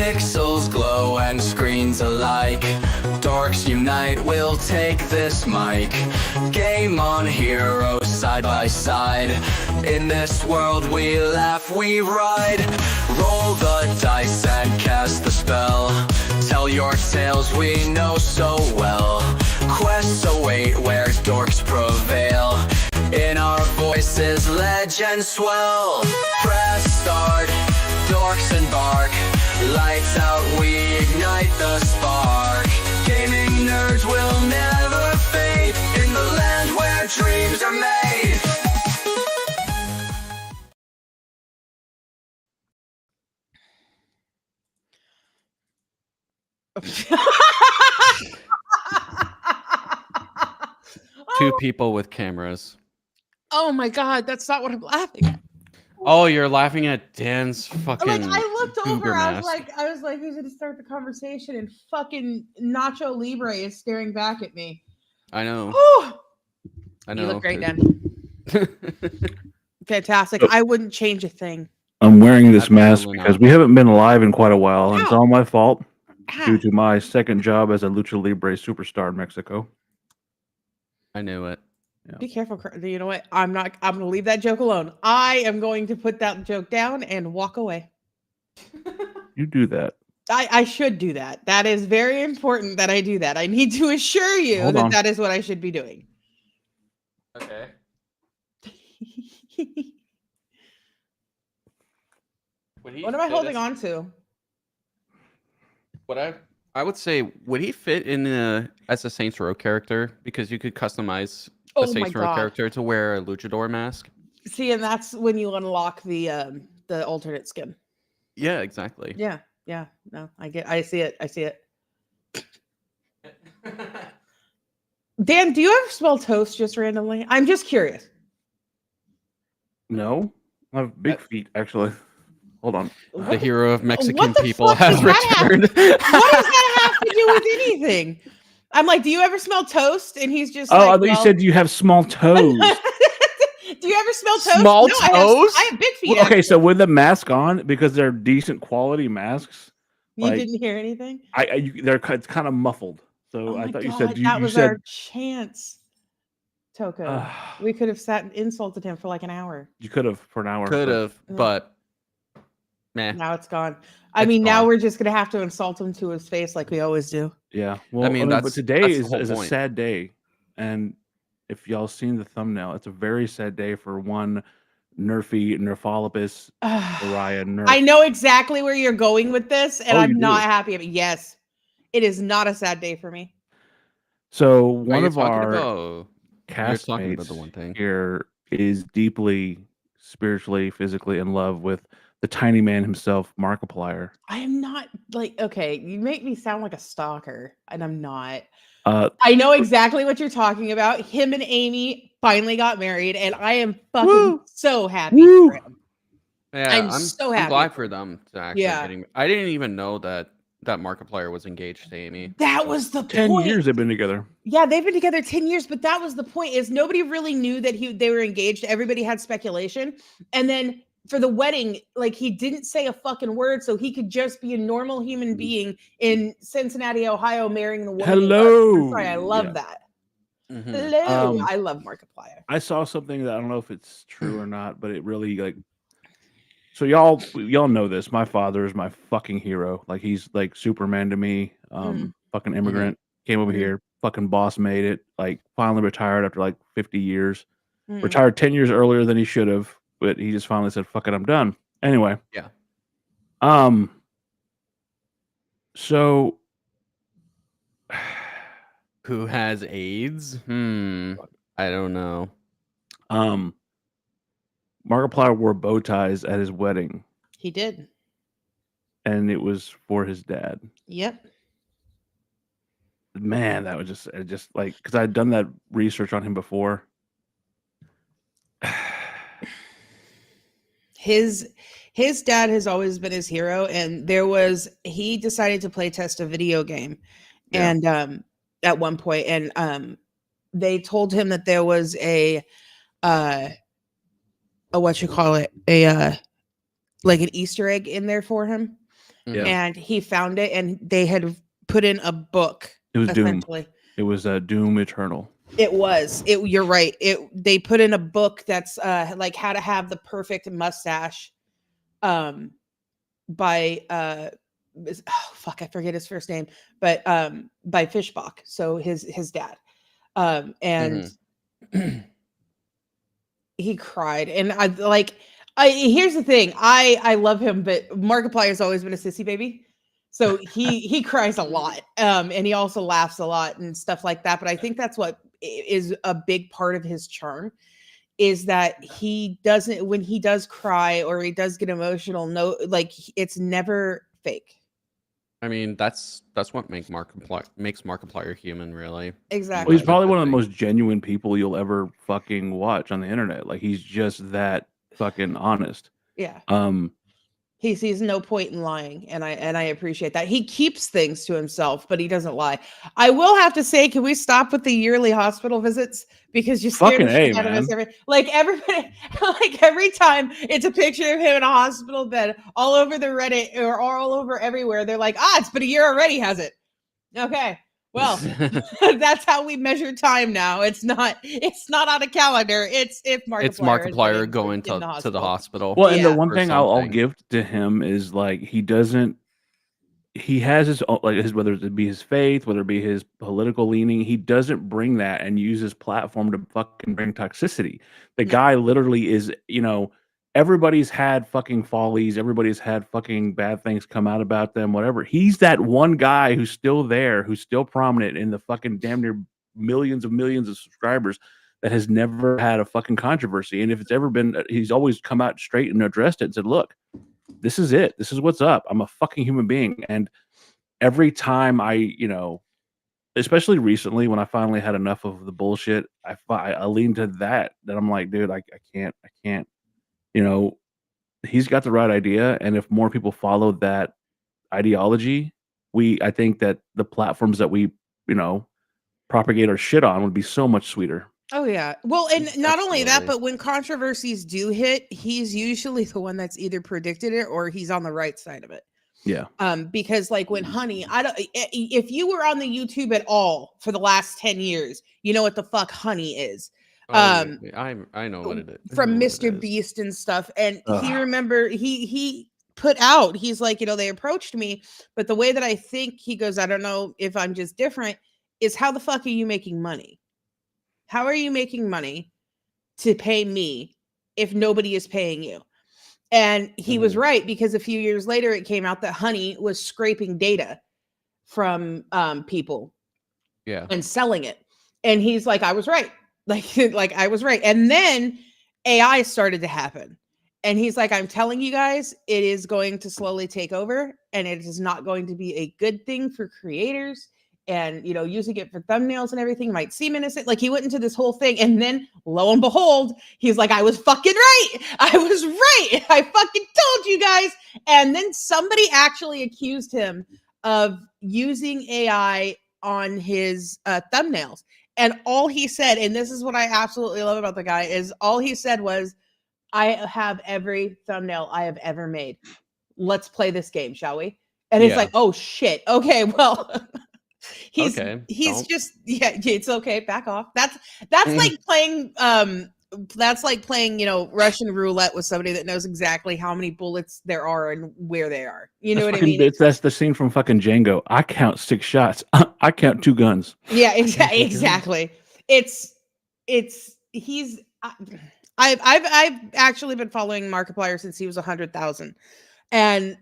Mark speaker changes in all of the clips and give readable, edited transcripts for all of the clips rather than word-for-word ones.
Speaker 1: Pixels glow and screens alike. Dorks unite, we'll take this mic. Game on, heroes side by side. In this world we laugh, we ride. Roll the dice and cast the spell. Tell your tales we know so well. Quests await where dorks prevail. In our voices legends swell. Press start, dorks embark. Lights out, we ignite the spark. Gaming nerds will never fade. In the land where dreams are made.
Speaker 2: Two people with cameras.
Speaker 3: Oh my god, that's not what I'm laughing at.
Speaker 2: Oh, you're laughing at Dan's fucking.
Speaker 3: Like I looked
Speaker 2: cougar
Speaker 3: over,
Speaker 2: mask.
Speaker 3: I was like, who's gonna start the conversation? And fucking Nacho Libre is staring back at me.
Speaker 2: I know.
Speaker 3: Whew.
Speaker 2: I know.
Speaker 3: You look great, Dan. Fantastic. I wouldn't change a thing.
Speaker 4: I'm wearing this
Speaker 2: Absolutely
Speaker 4: mask
Speaker 2: not.
Speaker 4: because we haven't been live in quite a while, and it's
Speaker 3: Ow.
Speaker 4: all my fault
Speaker 3: Ah.
Speaker 4: due to my second job as a Lucha Libre superstar in Mexico.
Speaker 2: I knew it.
Speaker 3: Be careful. You know what? I'm gonna leave that joke alone. I am going to put that joke down and walk away.
Speaker 4: You do that.
Speaker 3: I should do that. That is very important that I do that. I need to assure you
Speaker 4: Hold
Speaker 3: that
Speaker 4: on.
Speaker 3: that is what I should be doing.
Speaker 2: Okay.
Speaker 3: What am I holding on to?
Speaker 2: What I would say, would he fit in as a Saints Row character? Because you could customize a
Speaker 3: Oh my
Speaker 2: Saints Row
Speaker 3: God.
Speaker 2: character to wear a luchador mask.
Speaker 3: See, and that's when you unlock the alternate skin.
Speaker 2: Yeah, exactly.
Speaker 3: Yeah. No, I see it. Dan, do you ever smell toast just randomly? I'm just curious.
Speaker 4: No, I have big feet actually. Hold on.
Speaker 2: The hero of Mexican
Speaker 3: What the
Speaker 2: people
Speaker 3: fuck
Speaker 2: has
Speaker 3: does that have-
Speaker 2: returned.
Speaker 3: What does that have to do with anything? I'm like, do you ever smell toast? And he's just
Speaker 4: Oh,
Speaker 3: like,
Speaker 4: I thought you said you have small toes.
Speaker 3: do you ever smell toast?
Speaker 2: Small
Speaker 3: No,
Speaker 2: toes?
Speaker 3: I have big feet.
Speaker 4: Well, okay,
Speaker 3: actually.
Speaker 4: so with the mask on, because they're decent quality masks,
Speaker 3: You
Speaker 4: like,
Speaker 3: didn't hear anything?
Speaker 4: it's kind of muffled. So
Speaker 3: Oh
Speaker 4: I
Speaker 3: my
Speaker 4: thought you
Speaker 3: God,
Speaker 4: said
Speaker 3: that
Speaker 4: you
Speaker 3: was
Speaker 4: said.
Speaker 3: our chance, Toko. We could have sat and insulted him for like an hour.
Speaker 4: You could have for an hour.
Speaker 2: Could
Speaker 4: but-
Speaker 2: have, but meh.
Speaker 3: Now it's gone. I
Speaker 2: It's
Speaker 3: mean, now
Speaker 2: gone.
Speaker 3: we're just gonna have to insult him to his face like we always do.
Speaker 4: Yeah. Well,
Speaker 2: mean,
Speaker 4: but
Speaker 2: that's-
Speaker 4: today
Speaker 2: that's the
Speaker 4: is
Speaker 2: whole
Speaker 4: a
Speaker 2: point.
Speaker 4: sad day, and if y'all seen the thumbnail, it's a very sad day for one Nerfy Nerfolopus Uriah Nerf.
Speaker 3: I know exactly where you're going with this, and
Speaker 4: Oh,
Speaker 3: I'm
Speaker 4: you
Speaker 3: not
Speaker 4: do?
Speaker 3: happy. Yes, it is not a sad day for me.
Speaker 4: So
Speaker 2: Are
Speaker 4: one
Speaker 2: you
Speaker 4: of
Speaker 2: talking
Speaker 4: our
Speaker 2: about- You're talking about
Speaker 4: castmates
Speaker 2: the one thing.
Speaker 4: here is deeply spiritually, physically in love with the tiny man himself, Markiplier.
Speaker 3: I am not like, okay, you make me sound like a stalker, and I'm not.
Speaker 4: Uh,
Speaker 3: I know exactly what you're talking about. Him and Amy finally got married, and I am fucking
Speaker 4: Woo!
Speaker 3: so happy
Speaker 4: Woo!
Speaker 3: for him.
Speaker 2: Yeah,
Speaker 3: I'm so happy
Speaker 2: glad
Speaker 3: for
Speaker 2: for them to actually
Speaker 3: Yeah.
Speaker 2: getting. I didn't even know that Markiplier was engaged to Amy.
Speaker 3: That was the
Speaker 4: 10
Speaker 3: point.
Speaker 4: years they've been together.
Speaker 3: Yeah, they've been together 10 years, but that was the point, is nobody really knew that they were engaged. Everybody had speculation. And then for the wedding, like, he didn't say a fucking word, so he could just be a normal human being in Cincinnati, Ohio, marrying the woman. he loves.
Speaker 4: Hello.
Speaker 3: I'm sorry, I love
Speaker 4: Yeah.
Speaker 3: that.
Speaker 2: Mhm.
Speaker 3: Hello. I love Markiplier.
Speaker 4: I saw something that I don't know if it's true or not, but it really like. So y'all know this. My father is my fucking hero. Like, he's like Superman to me. Fucking immigrant, came over
Speaker 3: Mhm.
Speaker 4: here, fucking boss made it. Like, finally retired after like 50 years.
Speaker 3: Mm.
Speaker 4: Retired 10 years earlier than he should have, but he just finally said, "Fuck it, I'm done." Anyway.
Speaker 2: Yeah.
Speaker 4: So.
Speaker 2: Who has AIDS? I don't know.
Speaker 4: Markiplier wore bow ties at his wedding,
Speaker 3: He did.
Speaker 4: and it was for his dad.
Speaker 3: Yep.
Speaker 4: Man, that was just like, because I'd done that research on him before.
Speaker 3: His dad has always been his hero, and he decided to play test a video game.
Speaker 4: Yeah.
Speaker 3: And at one point, and they told him that there was a what you call it, like an Easter egg in there for him.
Speaker 4: Yeah.
Speaker 3: and he found it, and they had put in a book.
Speaker 4: It was Doom.
Speaker 3: Essentially.
Speaker 4: It was Doom Eternal.
Speaker 3: It was. You're right. They put in a book that's like how to have the perfect mustache, by fuck, I forget his first name, but by Fishbach, so his dad, and he cried, and here's the thing, I love him, but Markiplier has always been a sissy baby, so he cries a lot, and he also laughs a lot and stuff like that. But I think that's what is a big part of his charm, is that he doesn't, when he does cry or he does get emotional, no, like it's never fake.
Speaker 2: I mean, that's what makes Markiplier human, really.
Speaker 3: Exactly.
Speaker 4: Well, he's probably one of the most genuine people you'll ever fucking watch on the internet. Like, he's just that fucking honest.
Speaker 3: Yeah.
Speaker 4: Um,
Speaker 3: He sees no point in lying, and I appreciate that. He keeps things to himself, but he doesn't lie. I will have to say, can we stop with the yearly hospital visits? Because you scared the shit out of us. Everybody, like every time it's a picture of him in a hospital bed, all over the Reddit or all over everywhere, they're like, it's been a year already, has it? Okay. Well, that's how we measure time now. It's not on a calendar. It's if
Speaker 2: Markiplier going to the hospital.
Speaker 4: Well, and the one thing I'll give to him is, like, he has his own, like, whether it be his faith, whether it be his political leaning, he doesn't bring that and use his platform to fucking bring toxicity. The guy literally is, everybody's had fucking follies. Everybody's had fucking bad things come out about them, whatever. He's that one guy who's still there, who's still prominent in the fucking damn near millions of subscribers, that has never had a fucking controversy. And if it's ever been, he's always come out straight and addressed it and said, look, this is it. This is what's up. I'm a fucking human being. And every time especially recently, when I finally had enough of the bullshit, I lean to that I'm like, dude, I can't. He's got the right idea, and if more people follow that ideology, I think that the platforms that we, propagate our shit on would be so much sweeter.
Speaker 3: Oh yeah. Well, and not only that, but when controversies do hit, he's usually the one that's either predicted it or he's on the right side of it.
Speaker 4: Yeah.
Speaker 3: Because like when Honey, if you were on the YouTube at all for the last 10 years, you know what the fuck Honey is.
Speaker 2: I know what it is
Speaker 3: from Mr. Beast and stuff. And he put out, he's like, they approached me, but the way that I think, he goes, I don't know if I'm just different, is how the fuck are you making money? How are you making money to pay me if nobody is paying you? And he was right, because a few years later, it came out that Honey was scraping data from people and selling it. And he's like, I was right. Like I was right. And then AI started to happen. And he's like, I'm telling you guys, it is going to slowly take over, and it is not going to be a good thing for creators. And, using it for thumbnails and everything might seem innocent. Like, he went into this whole thing, and then lo and behold, he's like, I was fucking right. I was right. I fucking told you guys. And then somebody actually accused him of using AI on his thumbnails. And all he said, and this is what I absolutely love about the guy, is all he said was, I have every thumbnail I have ever made. Let's play this game, shall we? And it's like, oh shit. Okay, well, he's just, it's okay. Back off. That's like playing, Russian roulette with somebody that knows exactly how many bullets there are and where they are. You know what I mean?
Speaker 4: That's the scene from fucking Django. I count 6 shots. I count 2 guns.
Speaker 3: Yeah, exactly. I've actually been following Markiplier since he was 100,000, and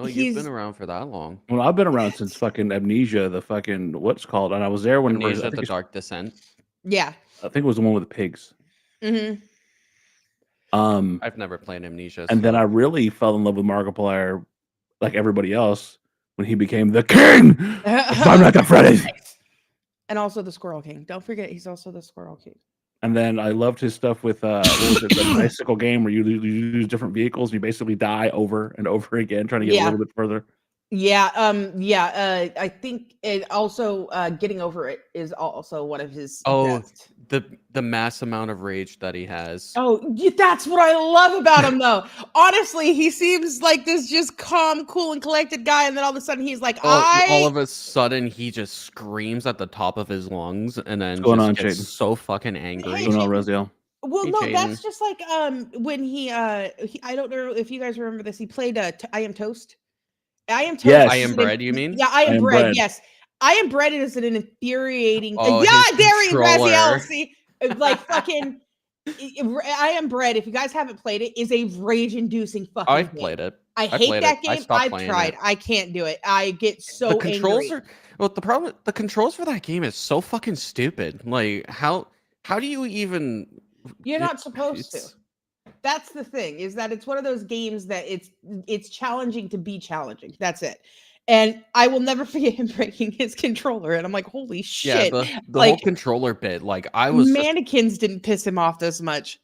Speaker 2: you've been around for that long.
Speaker 4: Well, I've been around since fucking Amnesia, the fucking what's called, and I was there when
Speaker 2: Amnesia, the Dark Descent.
Speaker 3: Yeah,
Speaker 4: I think it was the one with the pigs.
Speaker 3: Mm-hmm.
Speaker 2: I've never played Amnesia,
Speaker 4: and then I really fell in love with Markiplier, like everybody else, when he became the king. I'm not the Freddy's.
Speaker 3: And also the Squirrel King. Don't forget, he's also the Squirrel King.
Speaker 4: And then I loved his stuff with what was it, the bicycle game where you use different vehicles. You basically die over and over again, trying to get a little bit further.
Speaker 3: Yeah. I think it also Getting Over It is also one of his best.
Speaker 2: the mass amount of rage that he has.
Speaker 3: That's what I love about him, though. Honestly, he seems like this just calm, cool, and collected guy, and then all of a sudden he's like,
Speaker 2: all of a sudden he just screams at the top of his lungs, and then just gets so fucking angry.
Speaker 3: Hey,
Speaker 4: What's going on, Raziel?
Speaker 3: Well,
Speaker 2: Hey,
Speaker 3: no,
Speaker 2: Jaden.
Speaker 3: that's just like when he I don't know if you guys remember this. He played I Am Toast. I Am Toast.
Speaker 4: Yes.
Speaker 2: I Am Bread, you mean?
Speaker 3: Yeah, I Am Bread. Yes, I Am Bread is an infuriating.
Speaker 2: Oh,
Speaker 3: yeah, there he
Speaker 2: controller.
Speaker 3: Raziel. See, like fucking. I Am Bread. If you guys haven't played it, is a rage-inducing fucking.
Speaker 2: I've
Speaker 3: game.
Speaker 2: played it.
Speaker 3: I hate that game. I've tried.
Speaker 2: It.
Speaker 3: I can't do it. I get so
Speaker 2: the controls
Speaker 3: angry.
Speaker 2: are well. The problem, the controls for that game is so fucking stupid. Like how do you even?
Speaker 3: You're not supposed to. That's the thing, is that it's one of those games that it's challenging to be challenging. That's it. And I will never forget him breaking his controller. And I'm like, holy shit.
Speaker 2: Yeah, the whole controller bit. Like I was
Speaker 3: mannequins didn't piss him off this much.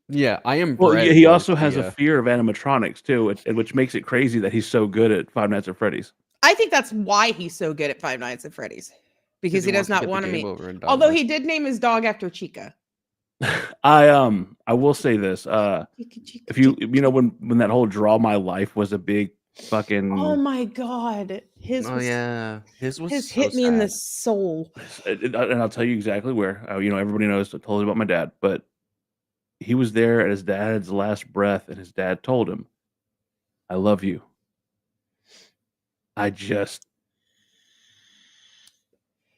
Speaker 2: Yeah, I Am
Speaker 4: Well,
Speaker 2: Bread.
Speaker 4: yeah, he also has a fear of animatronics too, which makes it crazy that he's so good at Five Nights at Freddy's.
Speaker 3: I think that's why he's so good at Five Nights at Freddy's. Because he does not want to meet. Although he did name his dog after Chica.
Speaker 4: I will say this. If you when that whole Draw My Life was a big fucking
Speaker 3: oh my god, his hit me in the soul.
Speaker 4: And I'll tell you exactly where. Everybody knows. I told you about my dad, but he was there at his dad's last breath, and his dad told him, "I love you."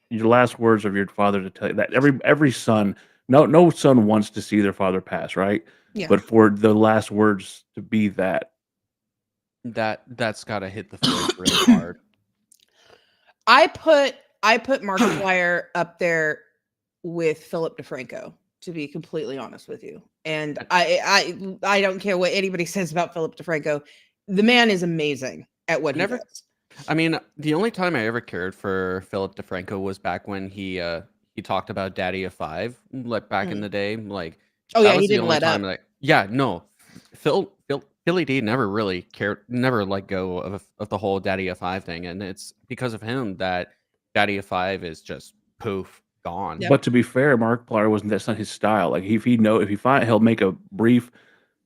Speaker 4: Your last words of your father to tell you that every son. No son wants to see their father pass, right?
Speaker 3: Yeah.
Speaker 4: But for the last words to be that's
Speaker 2: gotta hit the feels really hard.
Speaker 3: I put Markiplier up there with Philip DeFranco, to be completely honest with you. And I don't care what anybody says about Philip DeFranco. The man is amazing at what he does.
Speaker 2: I mean, the only time I ever cared for Philip DeFranco was back when he talked about Daddy of Five, like back in the day. Like,
Speaker 3: he didn't let up.
Speaker 2: Philly D never really cared, never let go of the whole Daddy of Five thing, and it's because of him that Daddy of Five is just poof gone.
Speaker 3: Yep.
Speaker 4: But to be fair, Markiplier that's not his style. Like if he finds, he'll make a brief.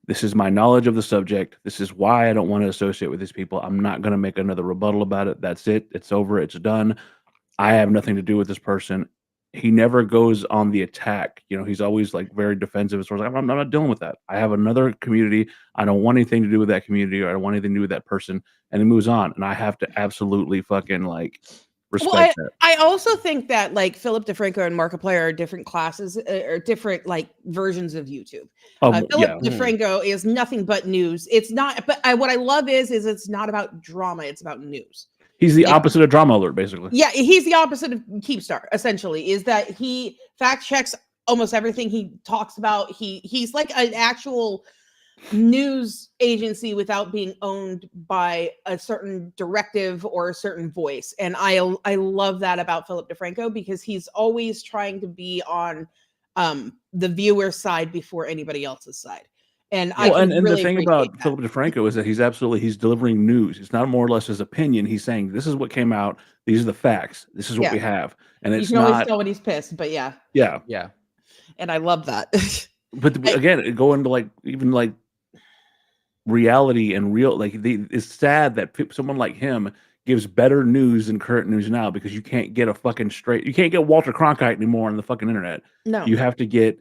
Speaker 4: This is my knowledge of the subject. This is why I don't want to associate with these people. I'm not going to make another rebuttal about it. That's it. It's over. It's done. I have nothing to do with this person. He never goes on the attack. He's always like very defensive as far as I'm not dealing with that. I have another community. I don't want anything to do with that community, or I don't want anything to do with that person. And he moves on. And I have to absolutely fucking respect that.
Speaker 3: I also think that like Philip DeFranco and Markiplier are different classes or different like versions of YouTube. Philip DeFranco is nothing but news. It's not, but what I love is it's not about drama. It's about news.
Speaker 4: He's the opposite of Drama Alert, basically.
Speaker 3: Yeah, he's the opposite of Keepstar, essentially, is that he fact checks almost everything he talks about. He's like an actual news agency without being owned by a certain directive or a certain voice. And I love that about Philip DeFranco, because he's always trying to be on the viewer's side before anybody else's side. And
Speaker 4: the thing about Philip DeFranco is that he's delivering news. It's not more or less his opinion. He's saying this is what came out. These are the facts. This is what we have. And it's
Speaker 3: you can always tell when he's pissed, but yeah. And I love that.
Speaker 4: But again, go into even reality and real. It's sad that someone like him gives better news than current news now, because you can't get you can't get Walter Cronkite anymore on the fucking internet.
Speaker 3: No,
Speaker 4: you have to get.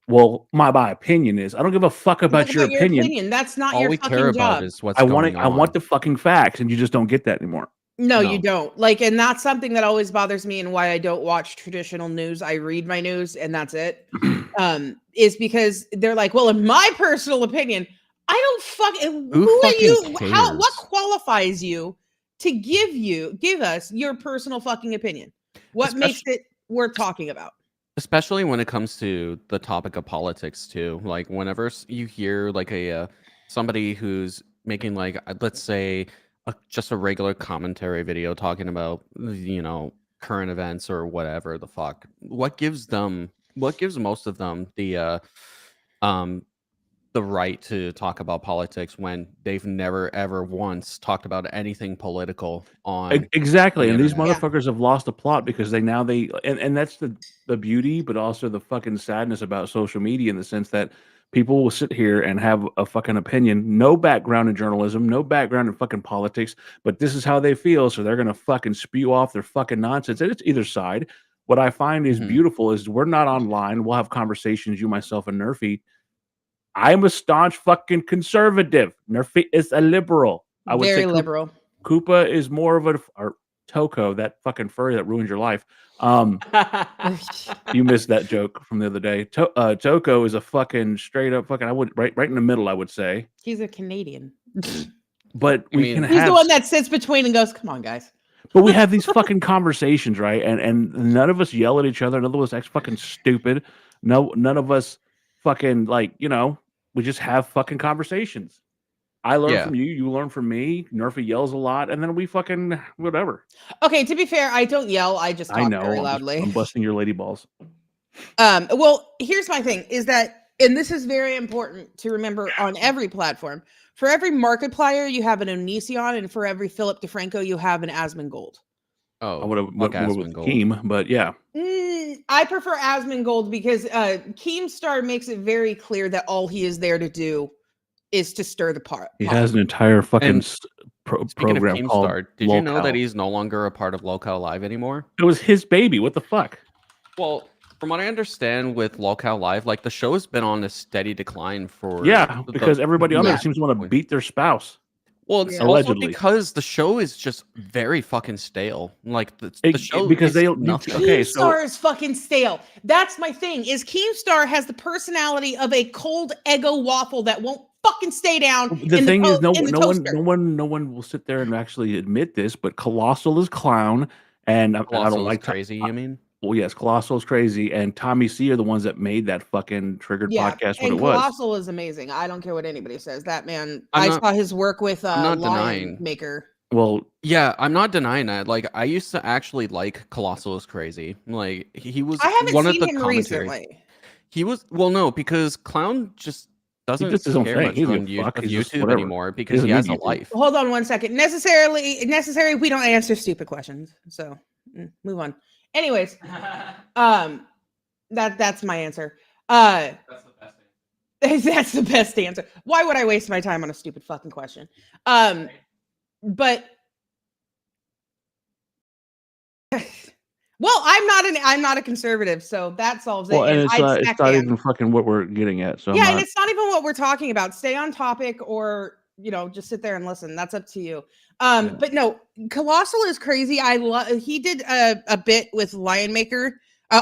Speaker 4: Well, my opinion is I don't give a fuck about your opinion.
Speaker 3: That's not
Speaker 2: all
Speaker 3: your
Speaker 2: we
Speaker 3: fucking
Speaker 2: care
Speaker 3: job.
Speaker 2: about is what's going on.
Speaker 4: I want the fucking facts, and you just don't get that anymore.
Speaker 3: No, you don't. And that's something that always bothers me, and why I don't watch traditional news. I read my news, and that's it. Is because they're like, well, in my personal opinion, I don't fucking. Who are you? What qualifies you to give us your personal fucking opinion? What makes it worth talking about?
Speaker 2: Especially when it comes to the topic of politics too. Like whenever you hear somebody who's making let's say just a regular commentary video talking about current events or whatever the fuck, what gives most of them the the right to talk about politics when they've never ever once talked about anything political on
Speaker 4: Exactly,
Speaker 2: the
Speaker 4: and these
Speaker 2: internet.
Speaker 4: motherfuckers have lost the plot because and that's the beauty, but also the fucking sadness about social media in the sense that people will sit here and have a fucking opinion, no background in journalism, no background in fucking politics, but this is how they feel, so they're gonna fucking spew off their fucking nonsense, and it's either side. What I find is
Speaker 2: Mhm.
Speaker 4: beautiful is we're not online. We'll have conversations, you, myself, and Nerfy. I'm a staunch fucking conservative. Nerfy is a liberal. I would say
Speaker 3: Very liberal.
Speaker 4: Koopa is more of or Toko, that fucking furry that ruined your life. You missed that joke from the other day. Toko is a fucking straight up fucking. I would right in the middle. I would say,
Speaker 3: He's a Canadian.
Speaker 4: but
Speaker 2: I
Speaker 4: we
Speaker 2: mean,
Speaker 4: can
Speaker 3: He's
Speaker 4: have.
Speaker 3: the one that sits between and goes, "Come on, guys."
Speaker 4: But we have these fucking conversations, right? And none of us yell at each other. None of us act fucking stupid. No, none of us fucking we just have fucking conversations. I learn
Speaker 2: Yeah.
Speaker 4: from you. You learn from me. Nerfy yells a lot, and then we fucking whatever.
Speaker 3: Okay, to be fair, I don't yell. I just
Speaker 4: I
Speaker 3: talk
Speaker 4: know.
Speaker 3: very
Speaker 4: I'm
Speaker 3: loudly.
Speaker 4: busting your lady balls.
Speaker 3: Well, here's my thing: is that, and this is very important to remember on every platform. For every Markiplier, you have an Onision, and for every Philip DeFranco, you have an Asmongold.
Speaker 2: Oh,
Speaker 4: I would have went more with
Speaker 2: Asmongold.
Speaker 4: Keem, but yeah.
Speaker 3: I prefer Asmongold because Keemstar makes it very clear that all he is there to do is to stir the pot.
Speaker 4: He has an entire fucking
Speaker 2: And Speaking
Speaker 4: program
Speaker 2: of
Speaker 4: called
Speaker 2: Keemstar, did you know that
Speaker 4: Lolcow.
Speaker 2: he's no longer a part of Lolcow Live anymore?
Speaker 4: It was his baby. What the fuck?
Speaker 2: Well, from what I understand with Lolcow Live, like the show has been on a steady decline for
Speaker 4: Because everybody on there
Speaker 3: Yeah.
Speaker 4: seems to want to beat their spouse.
Speaker 2: Well, it's
Speaker 3: Yeah.
Speaker 2: also
Speaker 4: Allegedly.
Speaker 2: because the show is just very fucking stale. Like the show
Speaker 4: because
Speaker 2: is
Speaker 4: they
Speaker 2: nothing.
Speaker 4: okay, so
Speaker 3: Keemstar is fucking stale. That's my thing. Is Keemstar has the personality of a cold Eggo waffle that won't fucking stay down.
Speaker 4: the
Speaker 3: in
Speaker 4: thing
Speaker 3: the
Speaker 4: is no
Speaker 3: in the
Speaker 4: no
Speaker 3: toaster.
Speaker 4: one will sit there and actually admit this, but Colossal is clown, and I don't
Speaker 2: Colossal is
Speaker 4: like
Speaker 2: crazy. You mean?
Speaker 4: well, yes, Colossal is crazy, and Tommy C are the ones that made that fucking triggered podcast what
Speaker 3: and
Speaker 4: it was.
Speaker 3: Colossal is amazing. I don't care what anybody says. That man,
Speaker 2: I'm
Speaker 3: I
Speaker 2: not-
Speaker 3: saw his work with
Speaker 2: I'm not
Speaker 3: Lion
Speaker 2: denying.
Speaker 3: Maker.
Speaker 4: Well,
Speaker 2: Yeah, I'm not denying that. Like I used to actually like Colossal is crazy. Like he was
Speaker 3: I haven't
Speaker 2: one
Speaker 3: seen
Speaker 2: of the
Speaker 3: him
Speaker 2: commentaries.
Speaker 3: recently.
Speaker 2: He was no, because Clown just doesn't
Speaker 4: does his own
Speaker 2: care
Speaker 4: thing.
Speaker 2: much
Speaker 4: He doesn't
Speaker 2: on
Speaker 4: give a fuck.
Speaker 2: of
Speaker 4: He's just
Speaker 2: YouTube
Speaker 4: whatever.
Speaker 2: anymore because
Speaker 4: doesn't
Speaker 2: he has
Speaker 4: need
Speaker 2: a
Speaker 4: YouTube.
Speaker 2: life.
Speaker 3: Hold on 1 second. Necessary. We don't answer stupid questions. So move on. Anyways, that's my answer.
Speaker 2: That's the best thing.
Speaker 3: That's the best answer. Why would I waste my time on a stupid fucking question? But well, I'm not a conservative, so that solves it.
Speaker 4: Well, and
Speaker 3: I'd
Speaker 4: it's
Speaker 3: smack
Speaker 4: not
Speaker 3: Dan.
Speaker 4: even fucking what we're getting at. So
Speaker 3: Yeah, and it's not even what we're talking about. Stay on topic, or just sit there and listen. That's up to you. But no, Colossal is crazy. I love. He did a bit with Lion Maker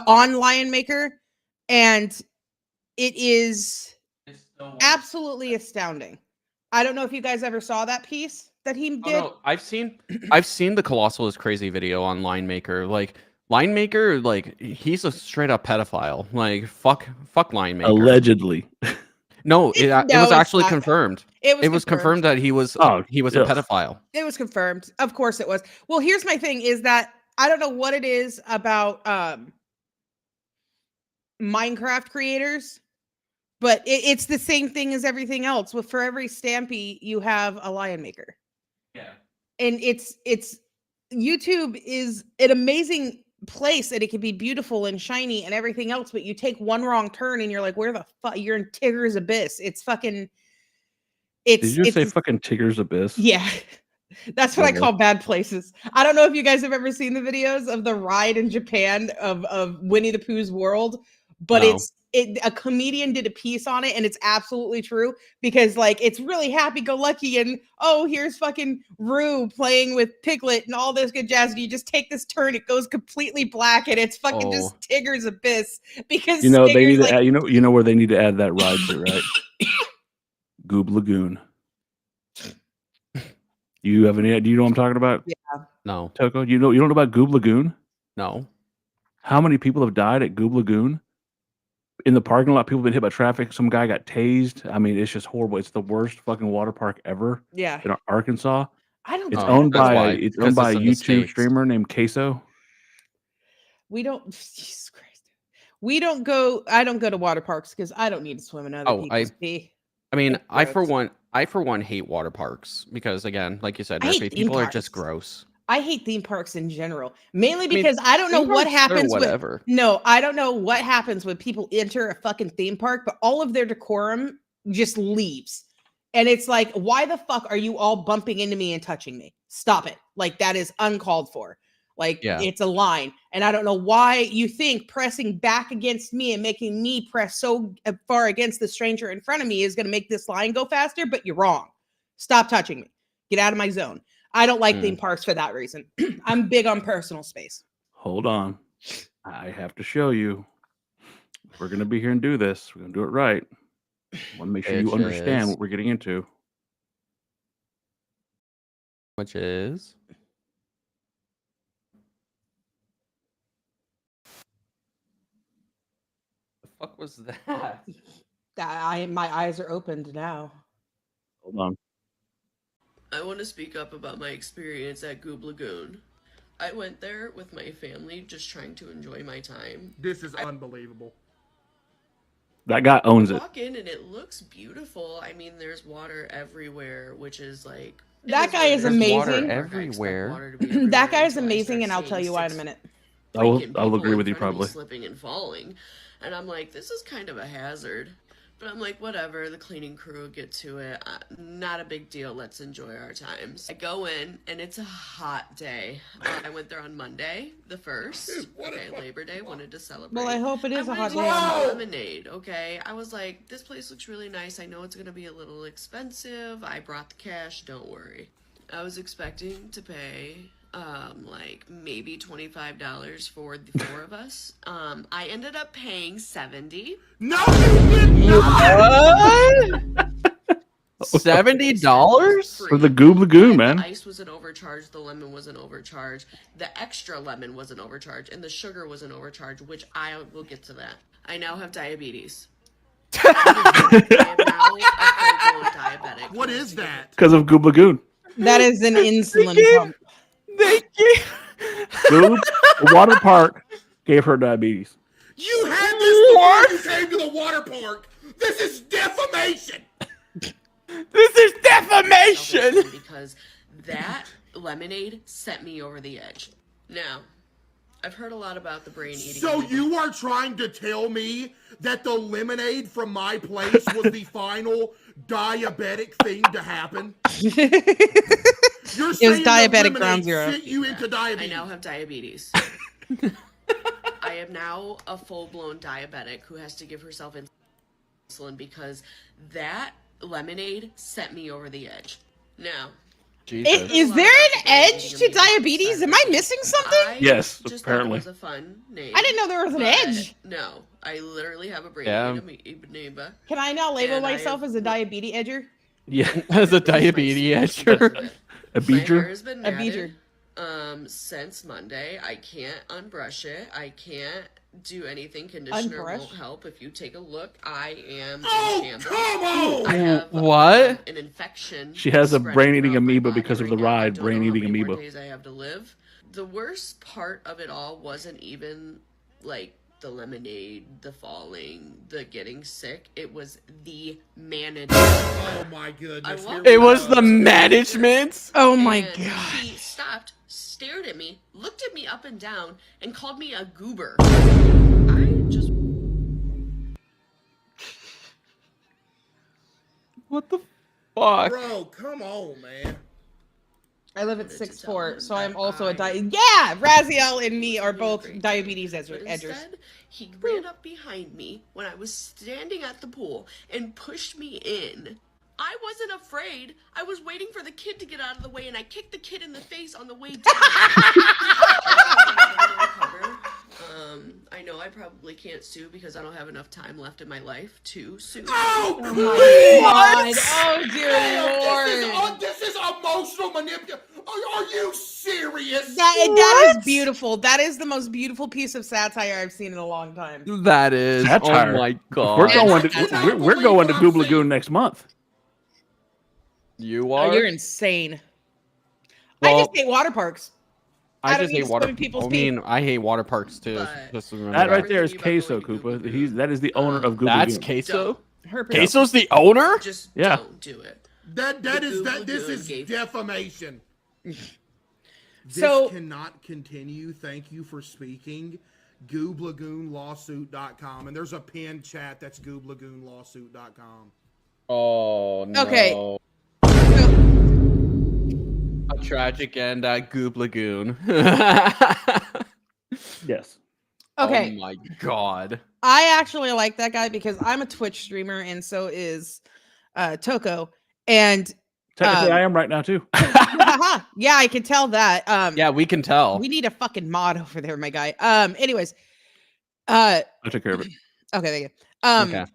Speaker 3: on Lion Maker, and it is absolutely astounding. I don't know if you guys ever saw that piece that he did.
Speaker 2: No, I've seen the Colossal is crazy video on Line Maker. Like Line Maker, like he's a straight up pedophile. Like fuck Line Maker.
Speaker 4: allegedly.
Speaker 2: No, it
Speaker 3: No,
Speaker 2: was
Speaker 3: it's
Speaker 2: actually
Speaker 3: not.
Speaker 2: confirmed.
Speaker 3: It was
Speaker 2: confirmed that he was
Speaker 4: Oh,
Speaker 2: a
Speaker 4: yes.
Speaker 2: pedophile.
Speaker 3: It was confirmed. Of course it was. Well, here's my thing is that I don't know what it is about Minecraft creators, but it's the same thing as everything else. For every Stampy, you have a Lion Maker.
Speaker 2: Yeah.
Speaker 3: And it's YouTube is an amazing place, and it can be beautiful and shiny and everything else, but you take one wrong turn and you're like, where the fuck? You're in Tigger's abyss. It's fucking
Speaker 4: Did you just say fucking Tigger's abyss?
Speaker 3: Yeah. That's what I
Speaker 4: Okay.
Speaker 3: call bad places. I don't know if you guys have ever seen the videos of the ride in Japan of Winnie the Pooh's world, but
Speaker 2: No.
Speaker 3: a comedian did a piece on it, and it's absolutely true because like it's really happy-go-lucky, and here's fucking Roo playing with Piglet and all this good jazz, and you just take this turn, it goes completely black, and it's fucking just Tigger's abyss because
Speaker 4: they
Speaker 3: Tigger's
Speaker 4: need to
Speaker 3: like,
Speaker 4: add, you know where they need to add that ride to, right? Goob Lagoon. You have any idea? Do you know what I'm talking about?
Speaker 3: Yeah.
Speaker 2: No.
Speaker 4: Toko, you don't know about Goob Lagoon?
Speaker 2: No.
Speaker 4: How many people have died at Goob Lagoon? In the parking lot, people have been hit by traffic. Some guy got tased. I mean, it's just horrible. It's the worst fucking water park ever
Speaker 3: Yeah.
Speaker 4: in Arkansas.
Speaker 3: I don't
Speaker 4: It's
Speaker 3: know.
Speaker 4: owned
Speaker 2: that's
Speaker 4: by
Speaker 2: why,
Speaker 4: a
Speaker 2: because it's in the
Speaker 4: YouTube
Speaker 2: States.
Speaker 4: streamer named Queso.
Speaker 3: We don't Jesus Christ. I don't go to water parks because I don't need to swim in other people's pee.
Speaker 2: I mean,
Speaker 3: It's
Speaker 2: I for
Speaker 3: gross.
Speaker 2: one hate water parks because again, like you said,
Speaker 3: I hate
Speaker 2: Nerfy,
Speaker 3: theme
Speaker 2: people are just
Speaker 3: parks.
Speaker 2: gross.
Speaker 3: I hate theme parks in general, mainly
Speaker 2: mean,
Speaker 3: because I don't know
Speaker 2: theme
Speaker 3: what
Speaker 2: parks are
Speaker 3: happens with.
Speaker 2: whatever.
Speaker 3: No, I don't know what happens when people enter a fucking theme park, but all of their decorum just leaves. And it's like, why the fuck are you all bumping into me and touching me? Stop it. Like, that is uncalled for. Like,
Speaker 2: Yeah.
Speaker 3: it's a line. And I don't know why you think pressing back against me and making me press so far against the stranger in front of me is going to make this line go faster, but you're wrong. Stop touching me. Get out of my zone. I don't like theme parks for that reason. I'm big on personal space.
Speaker 4: Hold on. I have to show you. If we're going to be here and do this, we're going to do it right. I want to make sure you understand what we're getting into.
Speaker 2: Which is the fuck was that?
Speaker 3: My eyes are opened now.
Speaker 4: Hold on.
Speaker 5: I want to speak up about my experience at Goob Lagoon. I went there with my family just trying to enjoy my time.
Speaker 6: This is unbelievable.
Speaker 4: That guy owns it.
Speaker 5: Walk in and it looks beautiful. I mean, there's water everywhere, which is like...
Speaker 3: That guy is
Speaker 2: There's water
Speaker 3: amazing.
Speaker 2: everywhere.
Speaker 3: That guy is amazing, and I'll tell you why in a minute.
Speaker 4: I'll
Speaker 5: People
Speaker 4: agree
Speaker 5: in
Speaker 4: with you
Speaker 5: front of me
Speaker 4: probably.
Speaker 5: slipping and falling, and I'm like, this is kind of a hazard. But I'm like, whatever, the cleaning crew will get to it. Not a big deal. Let's enjoy our times. I go in, and it's a hot day. I went there on Monday, the 1st. Okay, Labor Day, wanted to celebrate.
Speaker 3: Well, I hope it is a hot
Speaker 5: I
Speaker 3: day.
Speaker 5: went to get lemonade, okay? I was like, this place looks really nice. I know it's going to be a little expensive. I brought the cash, don't worry. I was expecting to pay like maybe $25 for the 4 of us. I ended up paying $70.
Speaker 6: No, you did not!
Speaker 2: $70
Speaker 4: For the Goob Lagoon, man.
Speaker 5: The ice was an overcharge, the lemon was an overcharge, the extra lemon was an overcharge, and the sugar was an overcharge, which I will get to that. I now have diabetes. I am now a full-blown diabetic.
Speaker 6: What is that?
Speaker 4: Because of Goob Lagoon.
Speaker 3: That is an insulin pump.
Speaker 4: Goob, the water park, gave her diabetes.
Speaker 6: You had this before you came to the water park. This is defamation.
Speaker 2: This is defamation!
Speaker 5: Because that lemonade sent me over the edge. Now, I've heard a lot about the brain eating.
Speaker 6: So you are trying to tell me that the lemonade from my place was the final diabetic thing to happen? You're saying
Speaker 3: diabetic
Speaker 6: that
Speaker 3: ground
Speaker 6: lemonade
Speaker 3: zero.
Speaker 6: sent you into
Speaker 5: I
Speaker 6: diabetes.
Speaker 5: now have diabetes. I am now a full-blown diabetic who has to give herself insulin because that lemonade sent me over the edge. Now,
Speaker 3: Is there an edge to diabetes? Am I missing something?
Speaker 4: Yes,
Speaker 5: just
Speaker 4: apparently.
Speaker 5: thought it was a fun name.
Speaker 3: I didn't know there was an
Speaker 5: but
Speaker 3: edge.
Speaker 5: No, I literally have a brain
Speaker 2: Yeah.
Speaker 5: amoeba.
Speaker 3: Can I now label
Speaker 5: And
Speaker 3: myself as a diabetes edger?
Speaker 2: Yeah, as a diabetes edger.
Speaker 4: A
Speaker 5: My hair
Speaker 4: beater?
Speaker 5: has been
Speaker 3: A
Speaker 5: matted, since Monday. I can't unbrush it. I can't do anything. Conditioner
Speaker 3: Unbrush?
Speaker 5: won't help. If you take a look, I am in
Speaker 6: Oh,
Speaker 5: shambles.
Speaker 6: come on!
Speaker 5: I have
Speaker 2: What?
Speaker 5: an infection.
Speaker 4: She has a
Speaker 5: spreading
Speaker 4: brain-eating
Speaker 5: throughout my
Speaker 4: amoeba
Speaker 5: body
Speaker 4: because of
Speaker 5: right
Speaker 4: the
Speaker 5: now. I
Speaker 4: ride,
Speaker 5: don't know how
Speaker 4: brain-eating
Speaker 5: many more
Speaker 4: amoeba.
Speaker 5: days I have to live. The worst part of it all wasn't even like the lemonade, the falling, the getting sick. It was the management.
Speaker 6: Oh my goodness.
Speaker 5: I
Speaker 6: Here
Speaker 5: love
Speaker 6: we
Speaker 2: It was
Speaker 6: go.
Speaker 2: the management.
Speaker 3: Oh my
Speaker 5: And
Speaker 3: god.
Speaker 5: He stopped, stared at me, looked at me up and down, and called me a goober. I just
Speaker 2: What the fuck?
Speaker 6: Bro, come on, man.
Speaker 3: I live at
Speaker 5: wanted to
Speaker 3: 6'4",
Speaker 5: tell him
Speaker 3: so I'm
Speaker 5: that
Speaker 3: also a
Speaker 5: I-
Speaker 3: Yeah, Raziel and me are both
Speaker 5: Great.
Speaker 3: diabetes
Speaker 5: But
Speaker 3: edgers.
Speaker 5: instead, he ran up behind me when I was standing at the pool and pushed me in. I wasn't afraid. I was waiting for the kid to get out of the way, and I kicked the kid in the face on the way down. I know I probably can't sue because I don't have enough time left in my life to sue.
Speaker 6: Oh,
Speaker 3: Oh
Speaker 6: please!
Speaker 3: my god. Oh dear
Speaker 6: Damn,
Speaker 3: lord.
Speaker 6: this is emotional manipulation. Are you serious?
Speaker 3: That is beautiful. That is the most beautiful piece of satire I've seen in a long time.
Speaker 2: That is.
Speaker 4: Satire.
Speaker 2: Oh my god.
Speaker 4: We're going
Speaker 6: I
Speaker 4: to
Speaker 6: cannot
Speaker 4: we're
Speaker 6: believe
Speaker 4: going to
Speaker 6: what I'm
Speaker 4: Goob
Speaker 6: seeing.
Speaker 4: Lagoon next month.
Speaker 2: You
Speaker 3: Oh,
Speaker 2: are.
Speaker 3: you're insane. I
Speaker 2: Well,
Speaker 3: just hate water parks. I
Speaker 2: I
Speaker 3: don't
Speaker 2: just
Speaker 3: need
Speaker 2: hate
Speaker 3: to
Speaker 2: water.
Speaker 3: swim in people's
Speaker 2: I mean, I hate water parks too.
Speaker 5: But-
Speaker 2: Just remember
Speaker 4: That right
Speaker 2: that.
Speaker 4: there is
Speaker 5: Everything about
Speaker 4: queso,
Speaker 5: going to
Speaker 4: Koopa.
Speaker 5: Goob Lagoon.
Speaker 4: That is the owner of Goob
Speaker 2: That's
Speaker 4: Lagoon.
Speaker 2: queso.
Speaker 3: Herpes.
Speaker 2: Queso's the owner?
Speaker 5: Just
Speaker 4: Yeah.
Speaker 5: don't do it.
Speaker 6: This is defamation.
Speaker 3: So-
Speaker 6: This cannot continue. Thank you for speaking. GoobLagoonLawsuit.com. And there's a pinned chat that's GoobLagoonLawsuit.com.
Speaker 2: Oh no.
Speaker 3: Okay.
Speaker 2: A tragic end at Goob Lagoon.
Speaker 4: Yes.
Speaker 3: Okay.
Speaker 2: Oh my god.
Speaker 3: I actually like that guy because I'm a Twitch streamer and so is Toko. And
Speaker 4: Technically, I am right now too.
Speaker 3: yeah, I can tell that.
Speaker 2: Yeah, we can tell.
Speaker 3: We need a fucking mod over there, my guy. Anyways.
Speaker 4: I took care of it.
Speaker 3: Okay, thank you.
Speaker 2: Okay.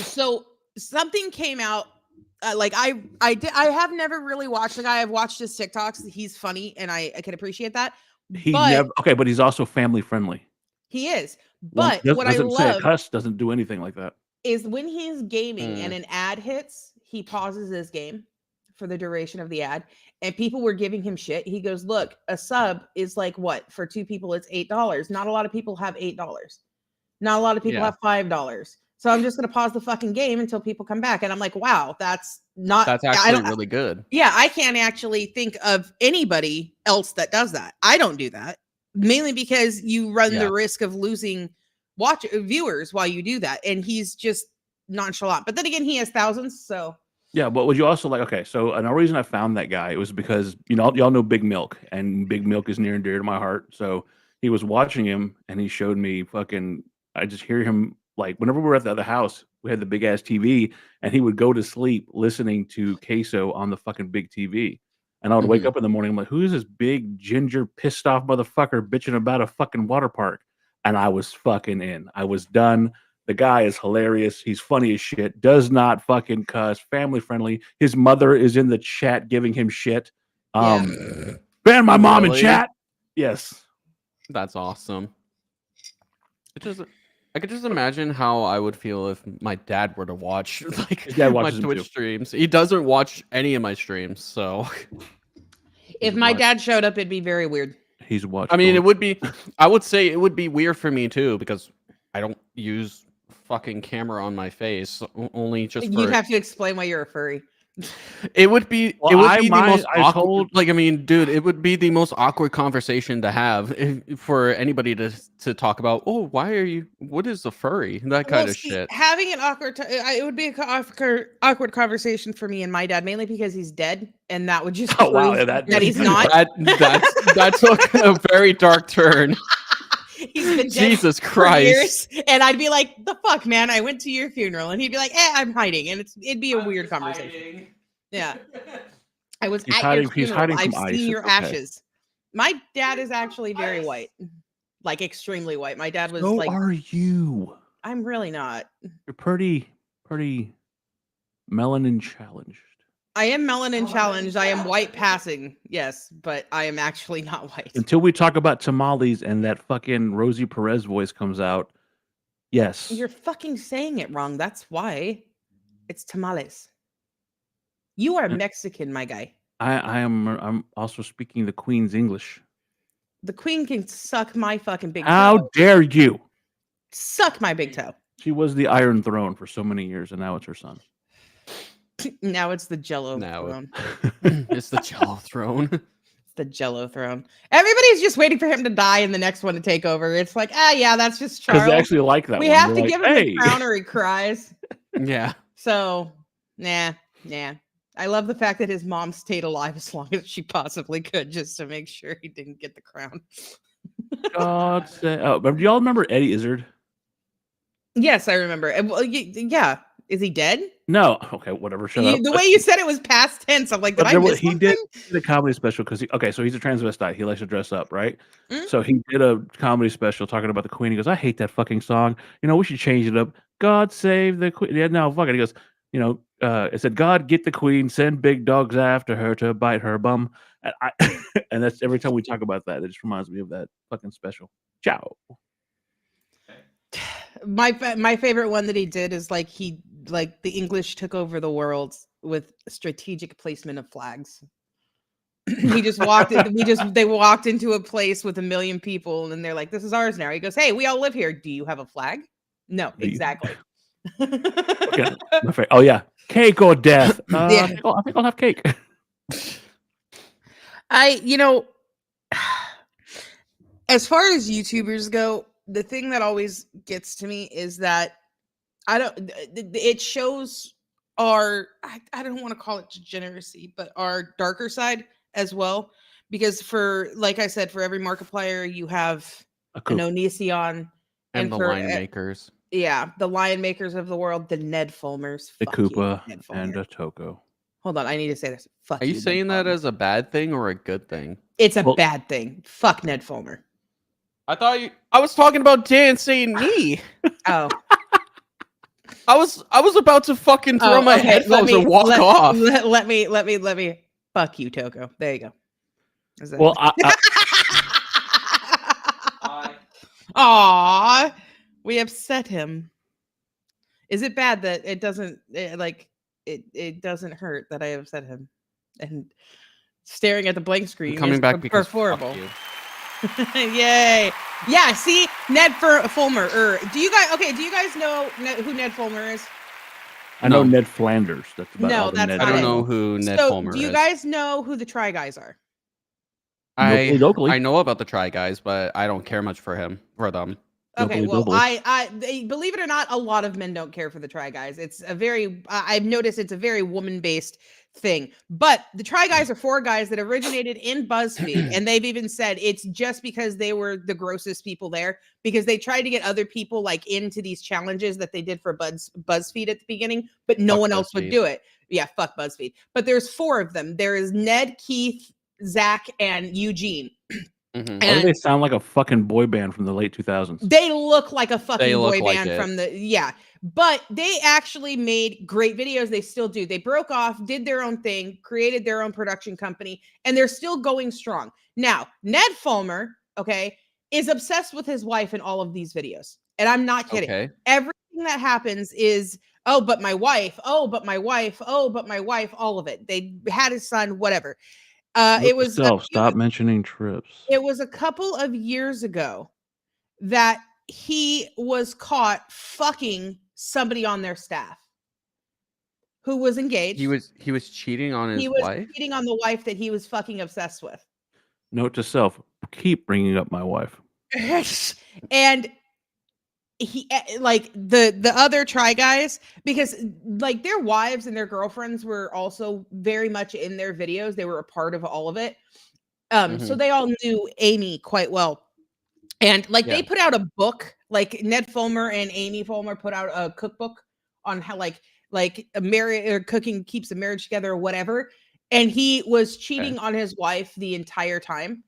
Speaker 3: So something came out. I have never really watched the guy. I've watched his TikToks. He's funny, and I can appreciate that.
Speaker 4: But he's also family friendly.
Speaker 3: He is. But what I
Speaker 4: doesn't say
Speaker 3: love
Speaker 4: cuss, doesn't do anything like that.
Speaker 3: is when he's gaming and an ad hits, he pauses his game for the duration of the ad, and people were giving him shit. He goes, "Look, a sub is like what? For two people, it's $8. Not a lot of people have $8. Not a lot of people have $5. So I'm just going to pause the fucking game until people come back." And I'm like, wow, that's
Speaker 2: actually really good.
Speaker 3: Yeah, I can't actually think of anybody else that does that. I don't do that, mainly because you run the risk of losing viewers while you do that. And he's just nonchalant. But then again, he has thousands, so.
Speaker 4: Yeah, but would you also like? Okay, so another reason I found that guy, it was because y'all know Big Milk, and Big Milk is near and dear to my heart. So he was watching him, and he showed me fucking. I just hear him like whenever we were at the other house, we had the big ass TV, and he would go to sleep listening to Queso on the fucking big TV. And I would wake up in the morning, I'm like, who is this big ginger pissed off motherfucker bitching about a fucking water park? And I was fucking in. I was done. The guy is hilarious. He's funny as shit. Does not fucking cuss. Family friendly. His mother is in the chat giving him shit. Ban my mom in chat. Yes.
Speaker 2: That's awesome. I could just imagine how I would feel if my dad were to watch my Twitch streams. He doesn't watch any of my streams, so
Speaker 3: If my dad showed up, it'd be very weird.
Speaker 4: He's watching.
Speaker 2: I mean, I would say it would be weird for me too, because I don't use fucking camera on my face. Only just
Speaker 3: You'd have to explain why you're a furry.
Speaker 2: It would be the most awkward. Dude, it would be the most awkward conversation to have for anybody to talk about. Oh, what is a furry? That kind of shit.
Speaker 3: Having an awkward, it would be an awkward conversation for me and my dad, mainly because he's dead, and that would just prove that he's not.
Speaker 2: That took a very dark turn.
Speaker 3: He's been dead
Speaker 2: Jesus
Speaker 3: for
Speaker 2: Christ.
Speaker 3: years, and I'd be like, "The fuck, man! I went to your funeral," and he'd be like, "I'm hiding," and it'd be a weird conversation.
Speaker 2: Hiding.
Speaker 3: Yeah, I was
Speaker 4: He's
Speaker 3: at
Speaker 4: hiding-
Speaker 3: your
Speaker 4: he's
Speaker 3: funeral.
Speaker 4: hiding
Speaker 3: I've
Speaker 4: from
Speaker 3: seen
Speaker 4: ISIS,
Speaker 3: your
Speaker 4: okay.
Speaker 3: ashes. My dad is actually very white, like extremely white. My dad was
Speaker 4: So
Speaker 3: like,
Speaker 4: are you?
Speaker 3: I'm really not.
Speaker 4: You're pretty melanin challenged.
Speaker 3: I am melanin challenged. I am white passing, yes, but I am actually not white.
Speaker 4: Until we talk about tamales and that fucking Rosie Perez voice comes out, yes.
Speaker 3: You're fucking saying it wrong. That's why. It's tamales. You are Mexican, my guy.
Speaker 4: I'm also speaking the Queen's English.
Speaker 3: The queen can suck my fucking big
Speaker 4: How
Speaker 3: toe.
Speaker 4: dare you?
Speaker 3: Suck my big toe.
Speaker 4: She was the Iron Throne for so many years, and now it's her son.
Speaker 3: Now it's the Jello
Speaker 2: Now
Speaker 3: throne.
Speaker 2: It's the Jello throne.
Speaker 3: It's the Jello throne. Everybody's just waiting for him to die and the next one to take over. It's like, yeah, that's just
Speaker 4: Because
Speaker 3: Charles.
Speaker 4: they actually like that
Speaker 3: We
Speaker 4: one.
Speaker 3: have
Speaker 4: They're
Speaker 3: to
Speaker 4: like,
Speaker 3: give him
Speaker 4: hey.
Speaker 3: the crown or he cries.
Speaker 2: Yeah.
Speaker 3: So, nah. I love the fact that his mom stayed alive as long as she possibly could just to make sure he didn't get the crown.
Speaker 4: God say, do y'all remember Eddie Izzard?
Speaker 3: Yes, I remember. Well, yeah. Is he dead?
Speaker 4: No. Okay, whatever. Shut up.
Speaker 3: The way you said it was past tense. I'm like, did I miss
Speaker 4: he
Speaker 3: something?
Speaker 4: did the comedy special because so he's a transvestite. He likes to dress up, right?
Speaker 3: Mm.
Speaker 4: So he did a comedy special talking about the Queen. He goes, I hate that fucking song. We should change it up. God save the Queen. Yeah, no, fuck it. He goes, it said, God get the Queen, send big dogs after her to bite her bum. And that's every time we talk about that, it just reminds me of that fucking special. Ciao.
Speaker 3: My favorite one that he did is the English took over the world with strategic placement of flags. He just walked in, they walked into a place with 1 million people and they're like, this is ours now. He goes, hey, we all live here. Do you have a flag? No, exactly.
Speaker 4: Okay, oh yeah, cake or death.
Speaker 3: Yeah.
Speaker 4: I think I'll have cake.
Speaker 3: As far as YouTubers go, the thing that always gets to me is that it shows I don't want to call it degeneracy, but our darker side as well. Because like I said, for every Markiplier, you have an Onision.
Speaker 2: And the line makers.
Speaker 3: Yeah, the lion makers of the world, the Ned Fulmers.
Speaker 4: A
Speaker 3: Fuck you,
Speaker 4: Koopa
Speaker 3: Ned Fulmer.
Speaker 4: and a Toko.
Speaker 3: Hold on, I need to say this. Fuck
Speaker 2: Are you
Speaker 3: Ned
Speaker 2: saying that
Speaker 3: Fulmer.
Speaker 2: as a bad thing or a good thing?
Speaker 3: It's a bad thing. Fuck Ned Fulmer.
Speaker 2: I was talking about Dan saying me.
Speaker 3: Oh.
Speaker 2: I was about to fucking throw my headphones and walk off.
Speaker 3: Let me fuck you, Toko. There you go.
Speaker 4: Well,
Speaker 3: Aw, we upset him. Is it bad that it doesn't it doesn't hurt that I upset him? And staring at the blank screen
Speaker 2: coming
Speaker 3: is
Speaker 2: back because
Speaker 3: preferable. Yay! Yeah, see, Ned Fulmer. Do you guys know who Ned Fulmer is?
Speaker 4: I know Ned Flanders. That's about all the
Speaker 3: that's
Speaker 4: Ned
Speaker 3: not
Speaker 2: I don't
Speaker 3: it.
Speaker 2: know who Ned Fulmer is.
Speaker 3: Do you guys know who the Try Guys are?
Speaker 4: Locally.
Speaker 2: I know about the Try Guys, but I don't care much for them.
Speaker 3: Okay, well,
Speaker 4: globally.
Speaker 3: believe it or not, a lot of men don't care for the Try Guys. It's a very, I've noticed it's a very woman-based thing. But the Try Guys are 4 guys that originated in BuzzFeed, and they've even said it's just because they were the grossest people there, because they tried to get other people like into these challenges that they did for BuzzFeed at the beginning, but no one else would do it. Yeah, fuck BuzzFeed. But there's 4 of them. There is Ned, Keith, Zach, and Eugene.
Speaker 2: Mm-hmm.
Speaker 4: Why do they sound like a fucking boy band from the late 2000s?
Speaker 3: They look like a fucking boy band
Speaker 2: it.
Speaker 3: from but they actually made great videos. They still do. They broke off, did their own thing, created their own production company, and they're still going strong. Now, Ned Fulmer, okay, is obsessed with his wife in all of these videos. And I'm not kidding.
Speaker 2: Okay.
Speaker 3: Everything that happens is, oh, but my wife, oh, but my wife, oh, but my wife, all of it. They had his son, whatever. It was
Speaker 4: stop mentioning trips.
Speaker 3: It was a couple of years ago that he was caught fucking somebody on their staff who was engaged.
Speaker 2: He was cheating on his wife.
Speaker 3: Cheating on the wife that he was fucking obsessed with.
Speaker 4: Note to self: keep bringing up my wife.
Speaker 3: And he like the other Try Guys, because like their wives and their girlfriends were also very much in their videos. They were a part of all of it. So they all knew Amy quite well. And like they put out a book, like Ned Fulmer and Amy Fulmer put out a cookbook on how like a marriage or cooking keeps a marriage together or whatever. And he was cheating on his wife the entire time.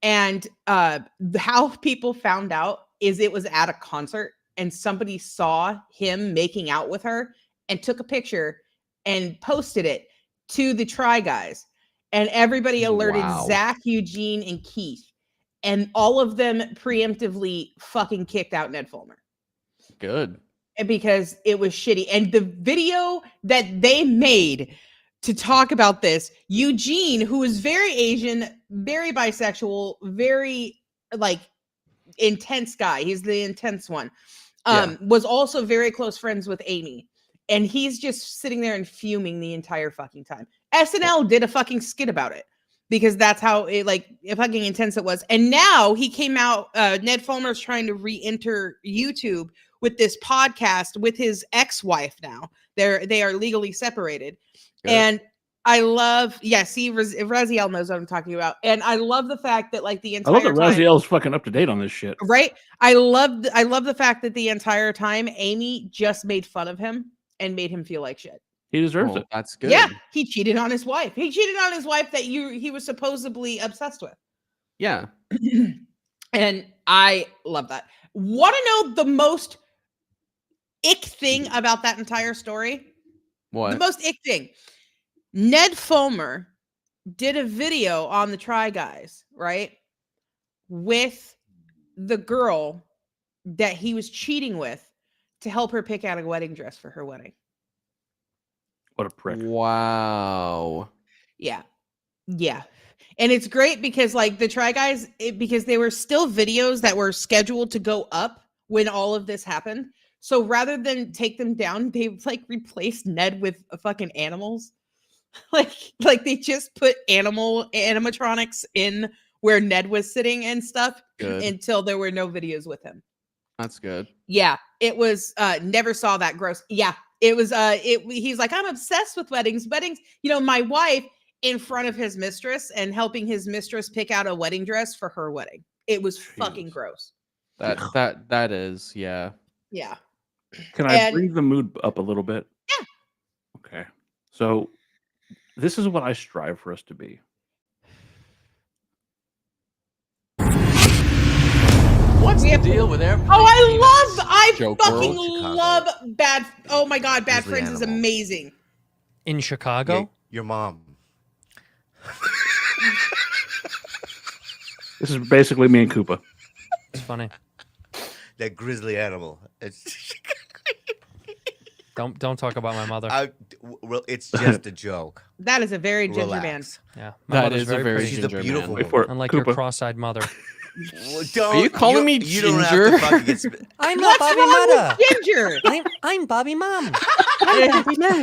Speaker 3: And how people found out is it was at a concert and somebody saw him making out with her and took a picture and posted it to the Try Guys. And everybody alerted Zach, Eugene, and Keith. And all of them preemptively fucking kicked out Ned Fulmer.
Speaker 2: Good.
Speaker 3: Because it was shitty. And the video that they made to talk about this, Eugene, who is very Asian, very bisexual, very like intense guy. He's the intense one. Was also very close friends with Amy. And he's just sitting there and fuming the entire fucking time. SNL did a fucking skit about it because that's how it fucking intense it was. And now he came out, Ned Fulmer's trying to re-enter YouTube with this podcast with his ex-wife now. They are legally separated. Good. And I love, see, Raziel knows what I'm talking about. And I love the fact that like the entire
Speaker 4: time. I love that Raziel's fucking up to date on this shit.
Speaker 3: Right? I love the fact that the entire time Amy just made fun of him and made him feel like shit.
Speaker 4: He deserves it.
Speaker 2: That's good.
Speaker 3: Yeah, he cheated on his wife. He cheated on his wife that he was supposedly obsessed with.
Speaker 2: Yeah.
Speaker 3: And I love that. Want to know the most ick thing about that entire story?
Speaker 2: What?
Speaker 3: The most ick thing. Ned Fulmer did a video on the Try Guys, right? With the girl that he was cheating with to help her pick out a wedding dress for her wedding.
Speaker 4: What a prick.
Speaker 2: Wow.
Speaker 3: Yeah. Yeah. And it's great because like the Try Guys, because they were still videos that were scheduled to go up when all of this happened. So rather than take them down, they like replaced Ned with fucking animals. like they just put animatronics in where Ned was sitting and stuff
Speaker 2: Good.
Speaker 3: until there were no videos with him.
Speaker 2: That's good.
Speaker 3: Yeah, it was never saw that gross. Yeah, it was he's like, I'm obsessed with weddings. My wife in front of his mistress and helping his mistress pick out a wedding dress for her wedding. It was fucking gross.
Speaker 2: That is, yeah.
Speaker 3: Yeah.
Speaker 4: Can I bring the mood up a little bit?
Speaker 3: Yeah.
Speaker 4: Okay. So this is what I strive for us to be.
Speaker 7: What's the deal with airplanes?
Speaker 3: Oh, I
Speaker 2: Joke
Speaker 3: fucking
Speaker 7: World,
Speaker 3: love Bad. Oh my God, Bad
Speaker 7: Grizzly
Speaker 3: Friends is
Speaker 7: Animal.
Speaker 3: amazing.
Speaker 8: In Chicago?
Speaker 7: Your mom.
Speaker 4: This is basically me and Koopa.
Speaker 8: It's funny.
Speaker 7: That grizzly animal. It's
Speaker 8: Don't talk about my mother.
Speaker 7: well, it's just a joke.
Speaker 3: That is a very ginger man.
Speaker 7: Relax.
Speaker 8: Yeah, my
Speaker 2: That
Speaker 8: mother's
Speaker 2: is a very
Speaker 8: pretty.
Speaker 7: She's a
Speaker 2: ginger
Speaker 7: beautiful
Speaker 2: man.
Speaker 4: Wait for it.
Speaker 8: Unlike your
Speaker 4: Koopa.
Speaker 8: cross-eyed mother.
Speaker 7: Well, don't,
Speaker 2: Are you calling me
Speaker 7: you don't have
Speaker 2: ginger?
Speaker 7: to fucking get
Speaker 8: I'm
Speaker 3: What's wrong with ginger?
Speaker 8: I'm Bobby Mom.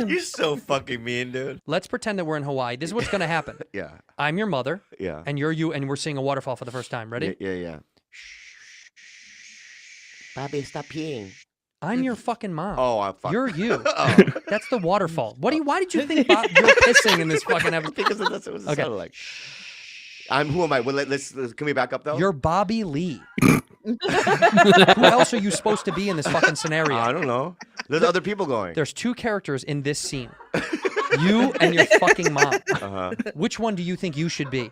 Speaker 7: You're so fucking mean, dude.
Speaker 8: Let's pretend that we're in Hawaii. This is what's going to happen.
Speaker 7: Yeah.
Speaker 8: I'm your mother,
Speaker 7: Yeah.
Speaker 8: and you're you, and we're seeing a waterfall for the first time. Ready?
Speaker 7: Yeah. Bobby, stop peeing.
Speaker 8: I'm your fucking mom.
Speaker 7: Oh, I'm fucking.
Speaker 8: You're you.
Speaker 7: Oh.
Speaker 8: That's the waterfall. Why did you think you're pissing in this fucking episode?
Speaker 7: Because that's what it
Speaker 8: Okay.
Speaker 7: sounded like. Who am I? Well, let's can we back up though?
Speaker 8: You're Bobby Lee. Who else are you supposed to be in this fucking scenario?
Speaker 7: I don't know. There's other people going.
Speaker 8: There's two characters in this scene. You and your fucking mom.
Speaker 7: Uh-huh.
Speaker 8: Which one do you think you should be?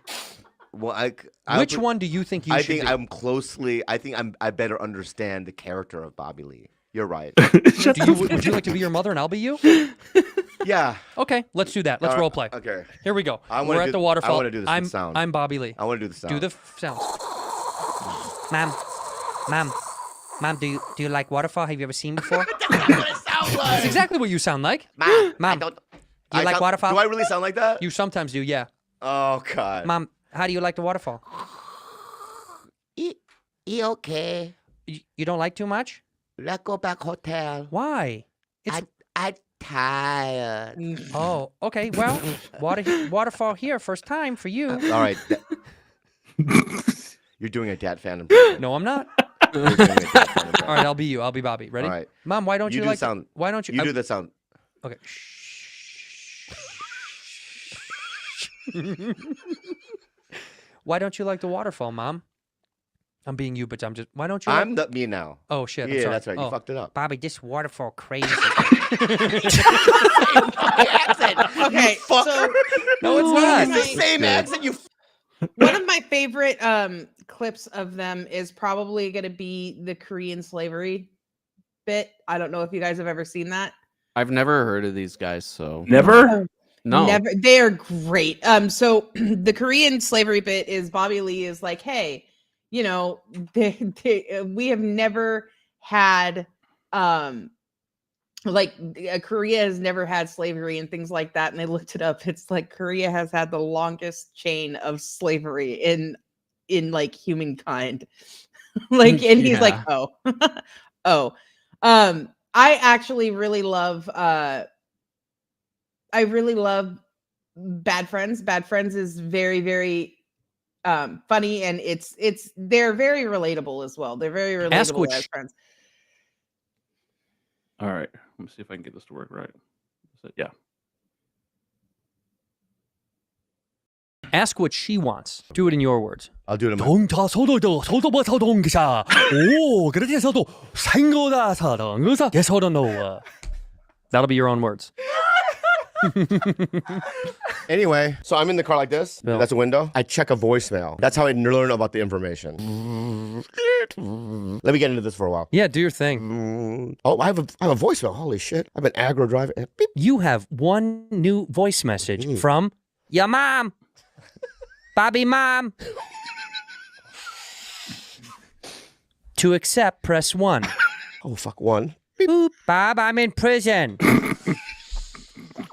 Speaker 7: Well,
Speaker 8: Which one do you think you
Speaker 7: I
Speaker 8: should
Speaker 7: think
Speaker 8: be?
Speaker 7: I'm closely. I think I better understand the character of Bobby Lee. You're right.
Speaker 8: Would you like to be your mother and I'll be you?
Speaker 7: Yeah.
Speaker 8: Okay, let's do that. Let's
Speaker 7: All right,
Speaker 8: role play.
Speaker 7: Okay.
Speaker 8: Here we go.
Speaker 7: I wanna
Speaker 8: We're at
Speaker 7: do-
Speaker 8: the
Speaker 7: I
Speaker 8: waterfall.
Speaker 7: wanna do this with sound.
Speaker 8: I'm Bobby Lee.
Speaker 7: I want to do the sound.
Speaker 8: Do the sound. Mom, do you like waterfall? Have you ever seen before? That's exactly what you sound like.
Speaker 7: Mom.
Speaker 8: Mom, do you like waterfall?
Speaker 7: Do I really sound like that?
Speaker 8: You sometimes do, yeah.
Speaker 7: Oh God.
Speaker 8: Mom, how do you like the waterfall?
Speaker 7: Okay.
Speaker 8: You don't like too much?
Speaker 7: Let's go back hotel.
Speaker 8: Why?
Speaker 7: I tired.
Speaker 8: Oh, okay. Well, waterfall here, first time for you.
Speaker 7: All right. You're doing a dad fan impression.
Speaker 8: No, I'm not.
Speaker 7: You're doing a dad fan impression.
Speaker 8: All right, I'll be you. I'll be Bobby. Ready?
Speaker 7: All right.
Speaker 8: Mom, why don't
Speaker 7: You
Speaker 8: you,
Speaker 7: do
Speaker 8: like?
Speaker 7: sound.
Speaker 8: Why don't you?
Speaker 7: You do the sound.
Speaker 8: Okay. Why don't you like the waterfall, Mom? I'm being you, but I'm just. Why don't you?
Speaker 7: I'm the me now.
Speaker 8: Oh shit! I'm
Speaker 7: Yeah,
Speaker 8: sorry.
Speaker 7: that's right. You
Speaker 8: Oh,
Speaker 7: fucked it up.
Speaker 8: Bobby, this waterfall crazy.
Speaker 3: Okay, so
Speaker 8: No, it's
Speaker 3: one
Speaker 8: not.
Speaker 3: of
Speaker 7: It's the
Speaker 3: my-
Speaker 7: same accent. You.
Speaker 3: one of my favorite clips of them is probably going to be the Korean slavery bit. I don't know if you guys have ever seen that.
Speaker 2: I've never heard of these guys, so
Speaker 4: Never?
Speaker 2: no.
Speaker 3: Never. They're great. So the Korean slavery bit is Bobby Lee is like, hey, we have never had Korea has never had slavery and things like that. And they looked it up. It's like Korea has had the longest chain of slavery in like humankind. And he's like,
Speaker 2: Yeah.
Speaker 3: oh. I actually really love Bad Friends. Bad Friends is very, very funny, and they're very relatable as well. They're very relatable as friends.
Speaker 4: All right. Let me see if I can get this to work right. Yeah.
Speaker 8: Ask what she wants. Do it in your words.
Speaker 7: I'll do it in my.
Speaker 9: 동자소도도 소도버서동기사 오 그래서도 생거다사던 게서던노.
Speaker 8: That'll be your own words.
Speaker 7: Anyway, so I'm in the car like this.
Speaker 8: Bill.
Speaker 7: That's a window. I check a voicemail. That's how I learn about the information. Let me get into this for a while.
Speaker 8: Yeah, do your thing.
Speaker 7: Oh, I have a voicemail. Holy shit! I've been aggro driving. Beep.
Speaker 8: You have one new voice message
Speaker 7: Mm.
Speaker 8: from your mom. Bobby Mom. To accept, press 1.
Speaker 7: Oh fuck, one.
Speaker 8: Boop. Bob, I'm in prison.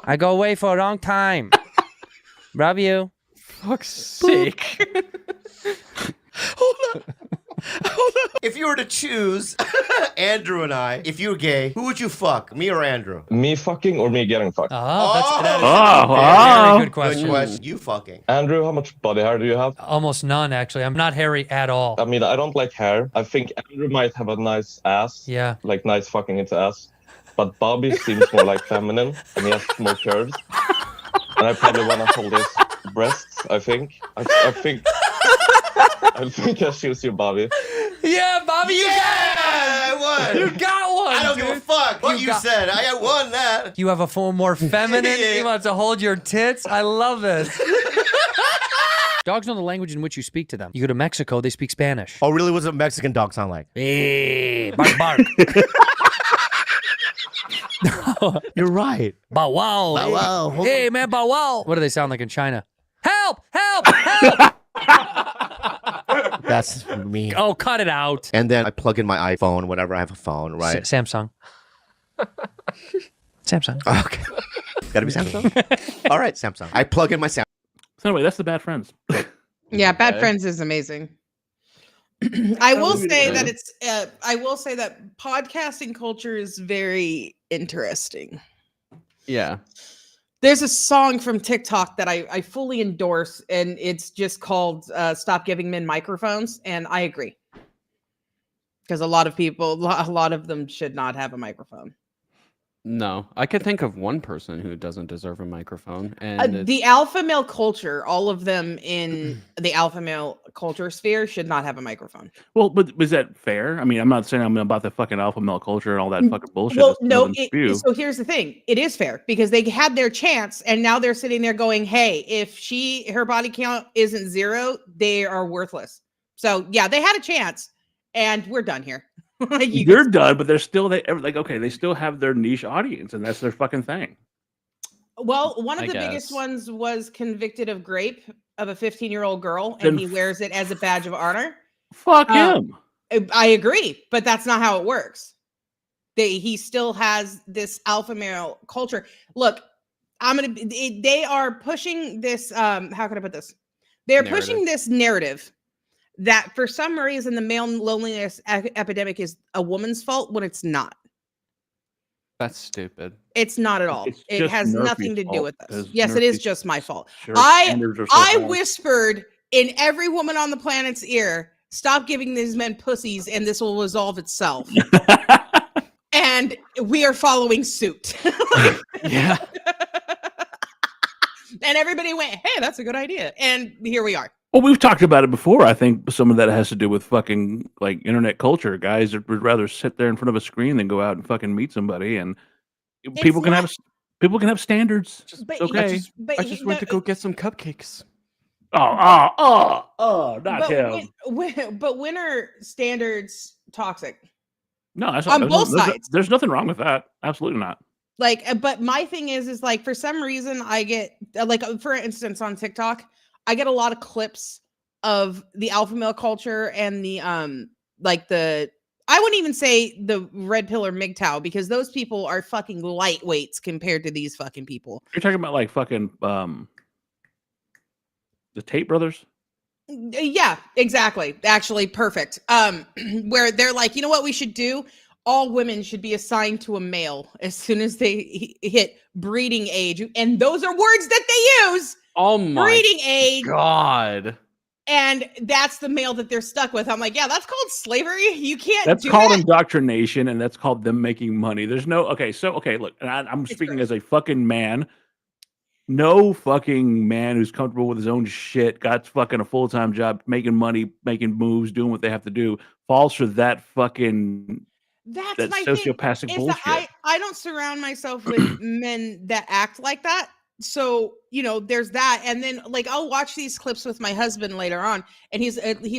Speaker 8: I go away for a long time. Love you.
Speaker 2: Fuck's sake.
Speaker 7: Hold on. If you were to choose Andrew and I, if you were gay, who would you fuck, me or Andrew?
Speaker 10: Me fucking or me getting fucked?
Speaker 8: That is
Speaker 4: Oh,
Speaker 8: a very
Speaker 4: oh.
Speaker 8: good question.
Speaker 7: Good question. You fucking.
Speaker 10: Andrew, how much body hair do you have?
Speaker 8: Almost none, actually. I'm not hairy at all.
Speaker 10: I mean, I don't like hair. I think Andrew might have a nice ass.
Speaker 8: Yeah.
Speaker 10: Like nice fucking into ass. But Bobby seems more like feminine and he has more curves. And I probably want to hold his breasts, I think. I think I choose you, Bobby.
Speaker 8: Yeah, Bobby, you
Speaker 7: I won.
Speaker 8: You got one.
Speaker 7: I don't give a fuck what you said. I won that.
Speaker 8: You have a form more feminine.
Speaker 7: Yeah.
Speaker 8: You want to hold your tits. I love this. Dogs know the language in which you speak to them. You go to Mexico, they speak Spanish.
Speaker 7: Oh, really? What's a Mexican dog sound like?
Speaker 8: Hey, bark, bark.
Speaker 7: You're right.
Speaker 8: Bow wow.
Speaker 7: Bow wow.
Speaker 8: Hey, man, bow wow. What do they sound like in China? Help! Help! Help!
Speaker 7: That's me.
Speaker 8: Oh, cut it out.
Speaker 7: And then I plug in my iPhone whenever I have a phone, right?
Speaker 8: Samsung. Samsung.
Speaker 7: Okay. Gotta be Samsung? All right, Samsung. I plug in my Samsung.
Speaker 4: So anyway, that's the Bad Friends.
Speaker 3: Yeah, Bad Friends is amazing. I will say that I will say that podcasting culture is very interesting.
Speaker 2: Yeah.
Speaker 3: There's a song from TikTok that I fully endorse, and it's just called "Stop Giving Men Microphones," and I agree because a lot of them should not have a microphone.
Speaker 2: No, I could think of one person who doesn't deserve a microphone, and
Speaker 3: The alpha male culture, all of them in the alpha male culture sphere should not have a microphone.
Speaker 4: Well, but was that fair? I mean, I'm not saying I'm about the fucking alpha male culture and all that fucking bullshit.
Speaker 3: Well,
Speaker 4: that's
Speaker 3: no.
Speaker 4: another spew.
Speaker 3: So here's the thing: it is fair because they had their chance, and now they're sitting there going, "Hey, if her body count isn't 0, they are worthless." So yeah, they had a chance, and we're done here. Like,
Speaker 4: You're done, but they're still okay. They still have their niche audience, and that's their fucking thing.
Speaker 3: Well, one of
Speaker 2: I
Speaker 3: the biggest
Speaker 2: guess.
Speaker 3: ones was convicted of rape of a 15-year-old girl,
Speaker 4: Then
Speaker 3: and he wears it as a badge of honor.
Speaker 4: Fuck him.
Speaker 3: I agree, but that's not how it works. He still has this alpha male culture. Look, they are pushing this. How can I put this? They're pushing this narrative that for some reason the male loneliness epidemic is a woman's fault when it's not.
Speaker 2: that's stupid.
Speaker 3: It's not at all.
Speaker 4: It's
Speaker 3: It
Speaker 4: just
Speaker 3: has
Speaker 4: Nerfy's
Speaker 3: nothing to do
Speaker 4: fault,
Speaker 3: with this.
Speaker 4: because
Speaker 3: Yes, it is
Speaker 4: Nerfy's
Speaker 3: just my fault.
Speaker 4: Sure,
Speaker 3: I
Speaker 4: standards are so
Speaker 3: I
Speaker 4: high.
Speaker 3: whispered in every woman on the planet's ear, stop giving these men pussies and this will resolve itself. And we are following suit.
Speaker 2: Yeah.
Speaker 3: And everybody went, hey, that's a good idea. And here we are.
Speaker 4: Well, we've talked about it before. I think some of that has to do with fucking like internet culture. Guys would rather sit there in front of a screen than go out and fucking meet somebody. And people can have standards.
Speaker 3: But,
Speaker 4: It's okay.
Speaker 2: I just went to go get some cupcakes.
Speaker 4: Not
Speaker 3: but
Speaker 4: him.
Speaker 3: but when are standards toxic?
Speaker 4: No, that's
Speaker 3: on
Speaker 4: not,
Speaker 3: both sides.
Speaker 4: There's nothing wrong with that. Absolutely not.
Speaker 3: Like, but my thing is like for some reason I get like, for instance, on TikTok, I get a lot of clips of the alpha male culture and the like I wouldn't even say the red pill or MGTOW because those people are fucking lightweights compared to these fucking people.
Speaker 4: You're talking about like fucking the Tate brothers.
Speaker 3: Yeah, exactly. Actually, perfect. Where they're like, you know what we should do? All women should be assigned to a male as soon as they hit breeding age. And those are words that they use.
Speaker 2: Oh my
Speaker 3: Breeding age.
Speaker 2: God.
Speaker 3: And that's the male that they're stuck with. I'm like, yeah, that's called slavery. You can't
Speaker 4: That's
Speaker 3: do
Speaker 4: called
Speaker 3: that.
Speaker 4: indoctrination, and that's called them making money. There's no look, and I'm speaking as a fucking man. No fucking man who's comfortable with his own shit, got fucking a full-time job, making money, making moves, doing what they have to do, falls for that fucking
Speaker 3: That's
Speaker 4: that
Speaker 3: my thing.
Speaker 4: sociopathic
Speaker 3: Is
Speaker 4: bullshit.
Speaker 3: that I don't surround myself with men that act like that. So, there's that. And then like, I'll watch these clips with my husband later on and he's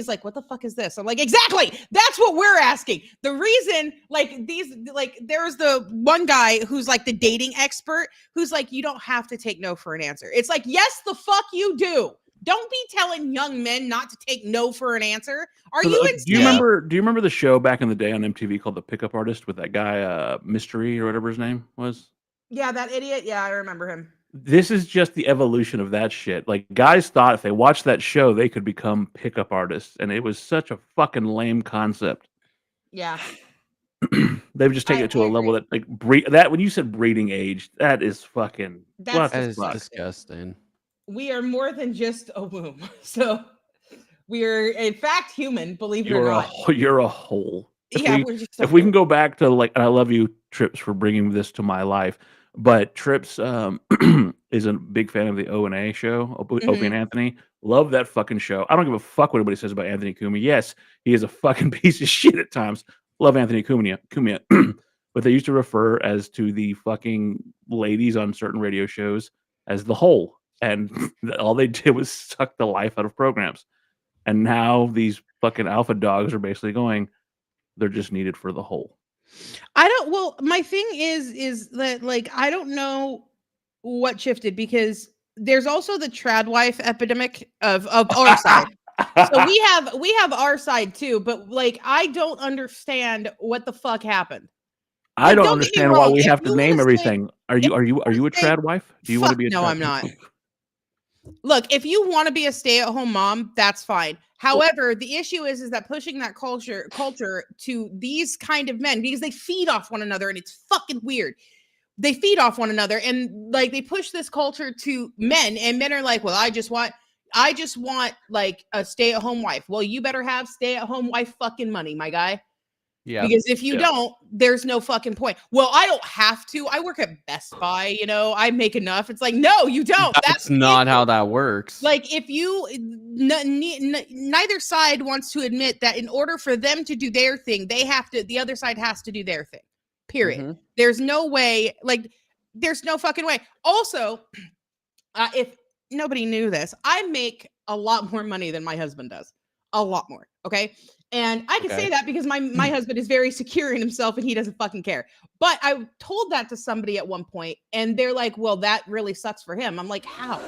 Speaker 3: like, what the fuck is this? I'm like, exactly. That's what we're asking. The reason there's the one guy who's like the dating expert who's like, you don't have to take no for an answer. It's like, yes, the fuck you do. Don't be telling young men not to take no for an answer. Are you insane?
Speaker 4: Do you remember the show back in the day on MTV called The Pickup Artist with that guy Mystery or whatever his name was?
Speaker 3: Yeah, that idiot. Yeah, I remember him.
Speaker 4: This is just the evolution of that shit. Like, guys thought if they watched that show, they could become pickup artists, and it was such a fucking lame concept.
Speaker 3: Yeah.
Speaker 4: They've just taken
Speaker 3: I
Speaker 4: it to a level
Speaker 3: agree.
Speaker 4: that like that when you said breeding age, that is fucking what
Speaker 3: That's
Speaker 2: That
Speaker 4: the
Speaker 2: is
Speaker 4: fuck?
Speaker 2: disgusting.
Speaker 3: We are more than just a womb. So we are in fact human, believe it or
Speaker 4: You're
Speaker 3: not.
Speaker 4: you're a whole.
Speaker 3: Yeah, we're just a
Speaker 4: If we can
Speaker 3: whole.
Speaker 4: go back to like, and I love you, Trips, for bringing this to my life. But Trips is a big fan of the O&A show, Opie and Anthony. Love that fucking show. I don't give a fuck what anybody says about Anthony Cumia. Yes, he is a fucking piece of shit at times. Love Anthony Cumia. But they used to refer as to the fucking ladies on certain radio shows as the whole. And all they did was suck the life out of programs. And now these fucking alpha dogs are basically going, they're just needed for the whole.
Speaker 3: Well, my thing is that like I don't know what shifted because there's also the trad wife epidemic of our side. So we have our side too, but like I don't understand what the fuck happened.
Speaker 4: I
Speaker 3: Like,
Speaker 4: don't
Speaker 3: don't get me
Speaker 4: understand why
Speaker 3: wrong,
Speaker 4: we
Speaker 3: if
Speaker 4: have to
Speaker 3: you
Speaker 4: name
Speaker 3: wanna say-
Speaker 4: everything. Are you a
Speaker 3: wanna say-
Speaker 4: trad wife? Do you want to
Speaker 3: Fuck
Speaker 4: be a
Speaker 3: no,
Speaker 4: trad
Speaker 3: I'm not. Look, if you want to be a stay-at-home mom, that's fine. However, the issue is that pushing that culture to these kind of men because they feed off one another and it's fucking weird. They feed off one another and like they push this culture to men and men are like, well, I just want like a stay-at-home wife. Well, you better have stay-at-home wife fucking money, my guy.
Speaker 2: Yeah.
Speaker 3: Because if you don't, there's no fucking point. Well, I don't have to. I work at Best Buy, you know, I make enough. It's like, no, you don't.
Speaker 2: That's not how that works.
Speaker 3: Like if you neither side wants to admit that in order for them to do their thing, the other side has to do their thing. Period. There's no way, like there's no fucking way. Also, if nobody knew this, I make a lot more money than my husband does. A lot more. Okay. And I can say that because my husband is very secure in himself and he doesn't fucking care. But I told that to somebody at one point and they're like, well, that really sucks for him. I'm like, how?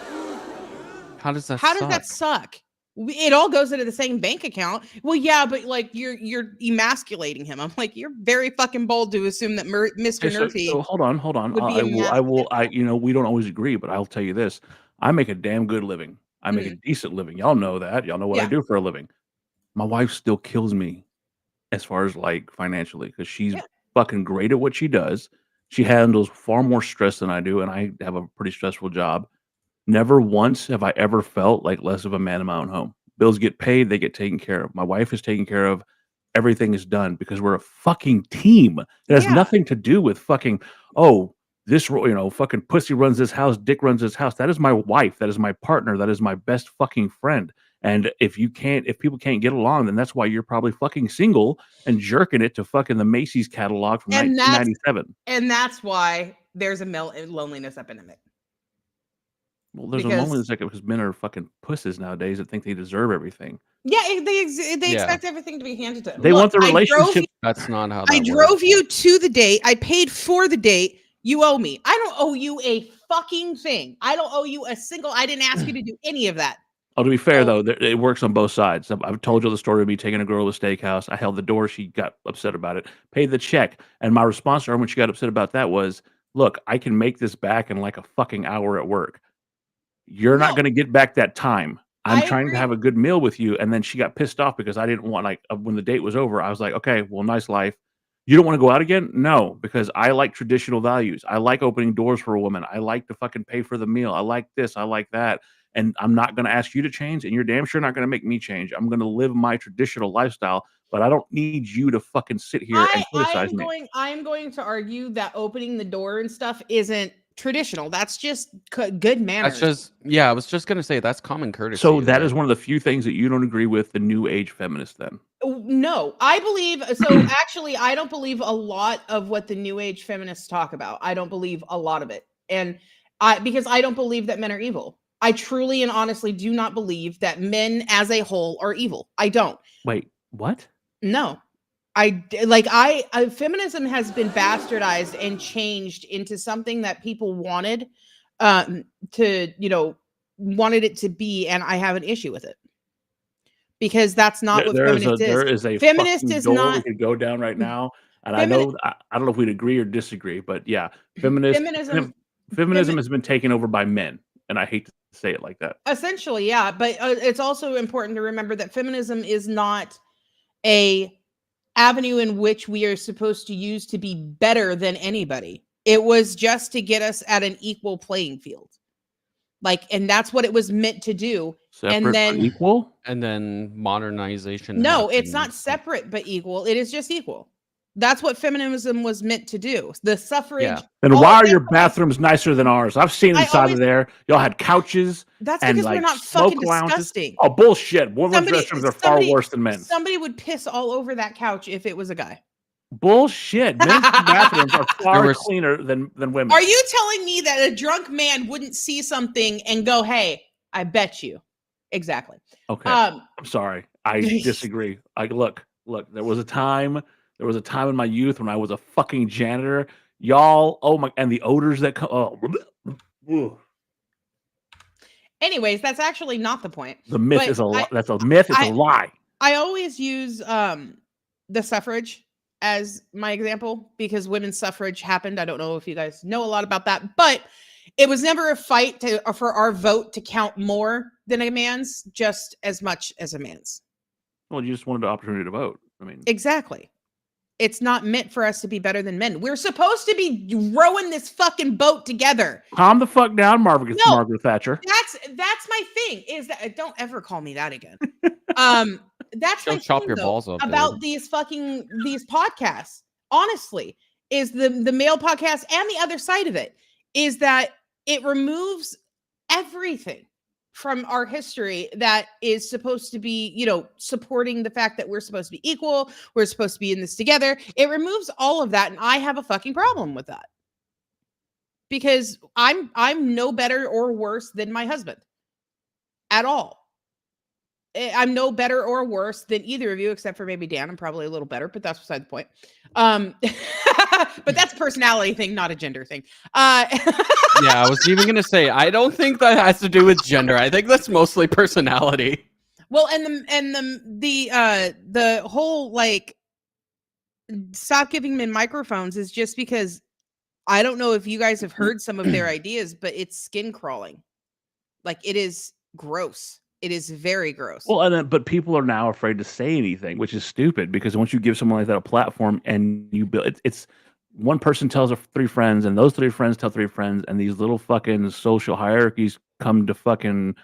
Speaker 2: How does that
Speaker 3: suck? It all goes into the same bank account. Well, yeah, but like you're emasculating him. I'm like, you're very fucking bold to assume that Mr. Nerfy.
Speaker 4: So hold on. You know, we don't always agree, but I'll tell you this. I make a damn good living. I make a decent living. Y'all know that. Y'all know what I do for a living. My wife still kills me as far as like financially because she's fucking great at what she does. She handles far more stress than I do, and I have a pretty stressful job. Never once have I ever felt like less of a man in my own home. Bills get paid, they get taken care of. My wife is taken care of. Everything is done because we're a fucking team. It has nothing to do with fucking, fucking pussy runs this house, dick runs this house. That is my wife. That is my partner. That is my best fucking friend. And if people can't get along, then that's why you're probably fucking single and jerking it to fucking the Macy's catalog from 1997.
Speaker 3: And that's why there's a loneliness epidemic.
Speaker 4: Well, there's a loneliness because men are fucking pussies nowadays that think they deserve everything.
Speaker 3: Yeah, they expect everything to be handed to them.
Speaker 4: They want the relationship.
Speaker 2: That's not how
Speaker 3: I drove you to the date. I paid for the date. You owe me. I don't owe you a fucking thing. I don't owe you a single. I didn't ask you to do any of that.
Speaker 4: Oh, to be fair, though, it works on both sides. I've told you the story of me taking a girl to a steakhouse. I held the door. She got upset about it. Paid the check. And my response to her when she got upset about that was, look, I can make this back in like a fucking hour at work. You're not going to get back that time. I'm trying to have a good meal with you. And then she got pissed off because I didn't want, like, when the date was over, I was like, okay, well, nice life. You don't want to go out again? No, because I like traditional values. I like opening doors for a woman. I like to fucking pay for the meal. I like this. I like that. And I'm not going to ask you to change, and you're damn sure not going to make me change. I'm going to live my traditional lifestyle, but I don't need you to fucking sit here and criticize me.
Speaker 3: I'm going to argue that opening the door and stuff isn't traditional. That's just good manners.
Speaker 2: I was just going to say that's common courtesy.
Speaker 4: So that is one of the few things that you don't agree with the new age feminists then.
Speaker 3: No, I believe so. Actually, I don't believe a lot of what the new age feminists talk about. I don't believe a lot of it. And because I don't believe that men are evil. I truly and honestly do not believe that men as a whole are evil. I don't.
Speaker 4: Wait, what?
Speaker 3: No. Feminism has been bastardized and changed into something that people wanted wanted it to be, and I have an issue with it. Because that's not what feminist is.
Speaker 4: There is a
Speaker 3: feminist
Speaker 4: is not. We could go down right now, and I don't know if we'd agree or disagree, but yeah, feminism has been taken over by men, and I hate to say it like that.
Speaker 3: Essentially, yeah, but it's also important to remember that feminism is not a avenue in which we are supposed to use to be better than anybody. It was just to get us at an equal playing field. Like, and that's what it was meant to do.
Speaker 4: Separate
Speaker 3: and then
Speaker 4: but equal.
Speaker 2: And then modernization.
Speaker 3: no, it's
Speaker 2: happened.
Speaker 3: not separate but equal. It is just equal. That's what feminism was meant to do. The suffrage.
Speaker 2: Yeah.
Speaker 4: Then
Speaker 3: all
Speaker 4: why
Speaker 3: of
Speaker 4: are your
Speaker 3: that-
Speaker 4: bathrooms nicer than ours? I've seen
Speaker 3: I
Speaker 4: inside
Speaker 3: always-
Speaker 4: of there. Y'all had couches.
Speaker 3: That's
Speaker 4: and
Speaker 3: because
Speaker 4: like
Speaker 3: we're not
Speaker 4: smoke
Speaker 3: fucking
Speaker 4: lounges.
Speaker 3: disgusting.
Speaker 4: Oh bullshit! Women's restrooms are far worse than men's.
Speaker 3: Somebody would piss all over that couch if it was a guy.
Speaker 4: Bullshit! Men's bathrooms are far
Speaker 2: was-
Speaker 4: cleaner than women.
Speaker 3: Are you telling me that a drunk man wouldn't see something and go, "Hey, I bet you"? Exactly.
Speaker 4: Okay. I'm sorry. I disagree. Look. There was a time in my youth when I was a fucking janitor. Y'all, oh my, and the odors that come. Oh,
Speaker 3: Anyways, that's actually not the point.
Speaker 4: the myth
Speaker 3: But
Speaker 4: is a lie. That's a myth. It's a lie.
Speaker 3: I always use the suffrage as my example because women's suffrage happened. I don't know if you guys know a lot about that, but it was never a fight for our vote to count more than a man's, just as much as a man's.
Speaker 4: Well, you just wanted the opportunity to vote. I mean,
Speaker 3: Exactly. It's not meant for us to be better than men. We're supposed to be rowing this fucking boat together.
Speaker 4: calm the fuck down, Margaret Thatcher.
Speaker 3: That's my thing. Is that don't ever call me that again. That's
Speaker 2: She'll
Speaker 3: my
Speaker 2: chop
Speaker 3: thing,
Speaker 2: your
Speaker 3: though,
Speaker 2: balls off,
Speaker 3: about
Speaker 2: dude.
Speaker 3: these podcasts. Honestly, is the male podcast and the other side of it is that it removes everything from our history that is supposed to be, supporting the fact that we're supposed to be equal, we're supposed to be in this together. It removes all of that, and I have a fucking problem with that. Because I'm no better or worse than my husband. At all. I'm no better or worse than either of you, except for maybe Dan. I'm probably a little better, but that's beside the point. But that's a personality thing, not a gender thing.
Speaker 2: Yeah, I was even gonna say I don't think that has to do with gender. I think that's mostly personality.
Speaker 3: Well, and the whole like stop giving men microphones is just because I don't know if you guys have heard some of their ideas, but it's skin crawling. Like it is gross. It is very gross.
Speaker 4: Well, but people are now afraid to say anything, which is stupid because once you give someone like that a platform and you build, it's one person tells three friends, and those three friends tell three friends, and these little fucking social hierarchies come to fucking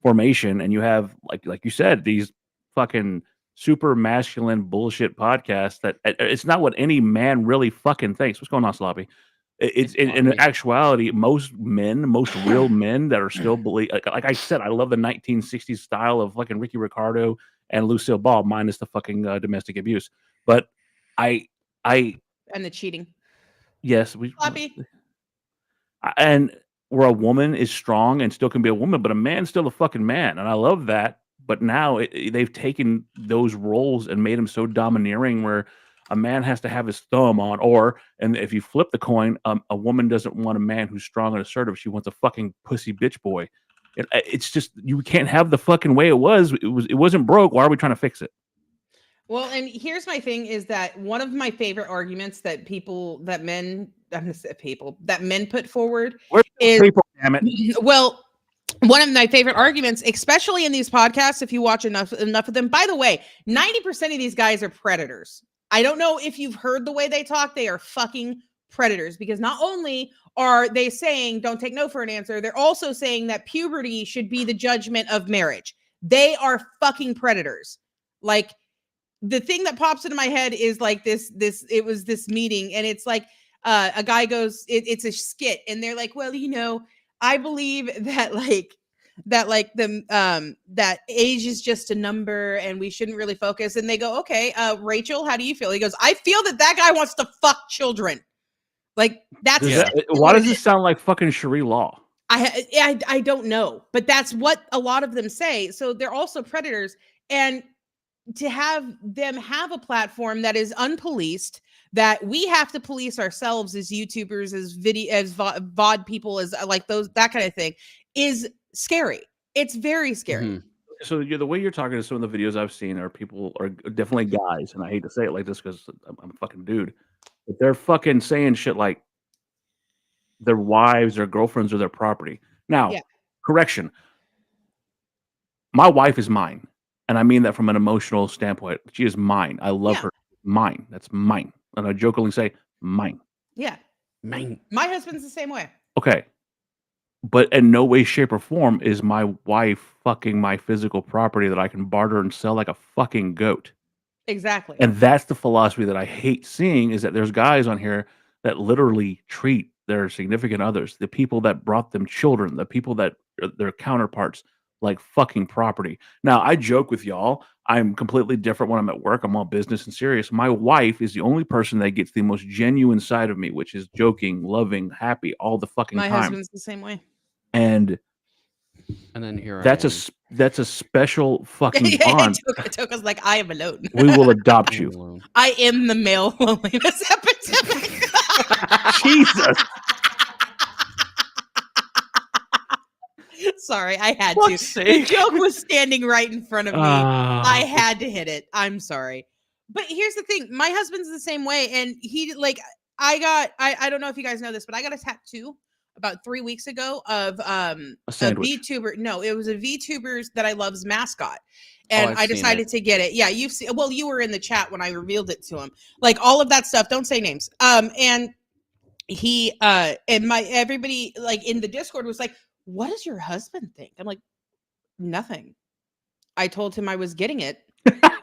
Speaker 4: formation, and you have like you said, these fucking super masculine bullshit podcasts that it's not what any man really fucking thinks. What's going on, Sloppy? It's in actuality, most real men that are still believe. Like I said, I love the 1960s style of fucking Ricky Ricardo and Lucille Ball, minus the fucking domestic abuse. But I
Speaker 3: and the cheating.
Speaker 4: Yes,
Speaker 3: Sloppy.
Speaker 4: And where a woman is strong and still can be a woman, but a man's still a fucking man, and I love that. But now they've taken those roles and made them so domineering, where a man has to have his thumb on, and if you flip the coin, a woman doesn't want a man who's strong and assertive. She wants a fucking pussy bitch boy. It's just you can't have the fucking way it was. It wasn't broke. Why are we trying to fix it?
Speaker 3: Well, and here's my thing is that one of my favorite arguments that men put forward is
Speaker 4: people, damn it.
Speaker 3: Well, one of my favorite arguments, especially in these podcasts, if you watch enough of them. By the way, 90% of these guys are predators. I don't know if you've heard the way they talk. They are fucking predators because not only are they saying don't take no for an answer, they're also saying that puberty should be the judgment of marriage. They are fucking predators. Like the thing that pops into my head is like it was this meeting, and it's like a guy goes, it's a skit, and they're like, well, I believe that that age is just a number and we shouldn't really focus. And they go, okay, Rachel, how do you feel? He goes, I feel that guy wants to fuck children. Like
Speaker 4: why does this sound like fucking Sharia law?
Speaker 3: I don't know, but that's what a lot of them say. So they're also predators, and to have them have a platform that is unpoliced, that we have to police ourselves as YouTubers, as VOD people, as like that kind of thing, is scary. It's very scary.
Speaker 4: Mm-hmm. So the way you're talking to some of the videos I've seen are people are definitely guys, and I hate to say it like this because I'm a fucking dude, but they're fucking saying shit like their wives, their girlfriends, or their property. Now, correction, my wife is mine. And I mean that from an emotional standpoint. She is mine. I love her. mine. That's mine. And I jokingly say mine.
Speaker 3: Yeah.
Speaker 2: Man.
Speaker 3: My husband's the same way.
Speaker 4: Okay. But in no way, shape, or form is my wife fucking my physical property that I can barter and sell like a fucking goat.
Speaker 3: Exactly.
Speaker 4: And that's the philosophy that I hate seeing, is that there's guys on here that literally treat their significant others, the people that brought them children, the people that are their counterparts, like fucking property. Now, I joke with y'all. I'm completely different when I'm at work. I'm all business and serious. My wife is the only person that gets the most genuine side of me, which is joking, loving, happy all the fucking
Speaker 3: My
Speaker 4: time.
Speaker 3: husband's the same way.
Speaker 4: And
Speaker 2: then here
Speaker 4: that's
Speaker 2: I
Speaker 4: that's a special fucking bond.
Speaker 3: Toka's like, I am alone.
Speaker 4: We will adopt you.
Speaker 2: am.
Speaker 3: I am the male loneliness epidemic.
Speaker 4: Jesus.
Speaker 3: Sorry, I had
Speaker 2: Fuck's
Speaker 3: to. The
Speaker 2: sake.
Speaker 3: joke was standing right in front of me. I had to hit it. I'm sorry. But here's the thing. My husband's the same way. And he, like, I don't know if you guys know this, but I got a tattoo about 3 weeks ago of a VTuber. No, it was a VTuber's that I love's mascot. And
Speaker 2: I've
Speaker 3: I
Speaker 2: seen
Speaker 3: decided to get it. Yeah, you've seen, well, you were in the chat when I revealed it to him. Like all of that stuff. Don't say names. And he and everybody like in the Discord was like, what does your husband think? I'm like, nothing. I told him I was getting it.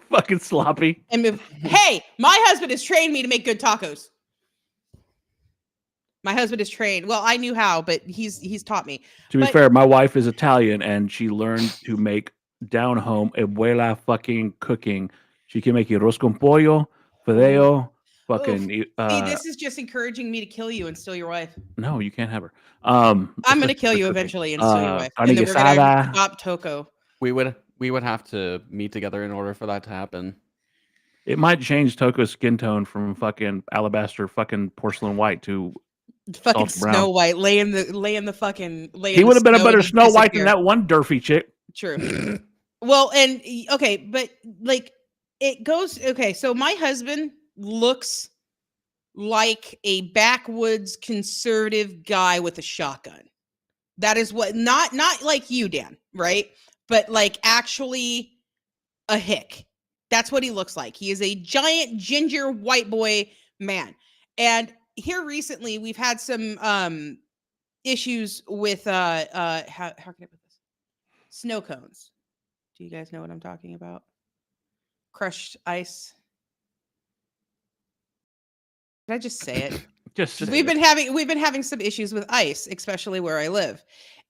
Speaker 4: Fucking sloppy.
Speaker 3: And hey, my husband has trained me to make good tacos. My husband is trained. Well, I knew how, but he's taught me.
Speaker 4: To be fair, my wife is Italian and she learned to make down home abuela fucking cooking. She can make arroz con pollo, fideo, fucking.
Speaker 3: See, this is just encouraging me to kill you and steal your wife.
Speaker 4: No, you can't have her.
Speaker 3: I'm gonna kill you eventually and steal your wife. And then we're gonna adopt Toko.
Speaker 2: We would have to meet together in order for that to happen.
Speaker 4: It might change Toko's skin tone from fucking alabaster fucking porcelain white to
Speaker 3: fucking
Speaker 4: brown.
Speaker 3: Snow White. Lay in the fucking.
Speaker 4: He would have been a better Snow White than that one Nerfy chick.
Speaker 3: True. Well, and okay, but like it goes. Okay, so my husband looks like a backwoods conservative guy with a shotgun. That is what, not like you, Dan, right? But like actually a hick. That's what he looks like. He is a giant ginger white boy man. And here recently we've had some issues with how can I put this? Snow cones. Do you guys know what I'm talking about? Crushed ice. Did I just say it? We've been having some issues with ice, especially where I live.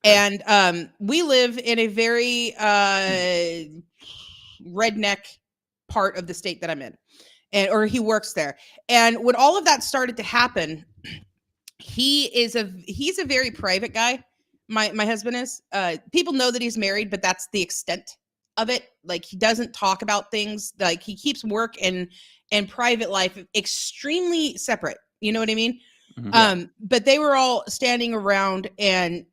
Speaker 3: And we live in a very redneck part of the state that I'm in. Or he works there. And when all of that started to happen, he's a very private guy. My husband is. People know that he's married, but that's the extent of it. Like he doesn't talk about things. Like he keeps work and private life extremely separate. You know what I mean? Mm-hmm. But they were all standing around and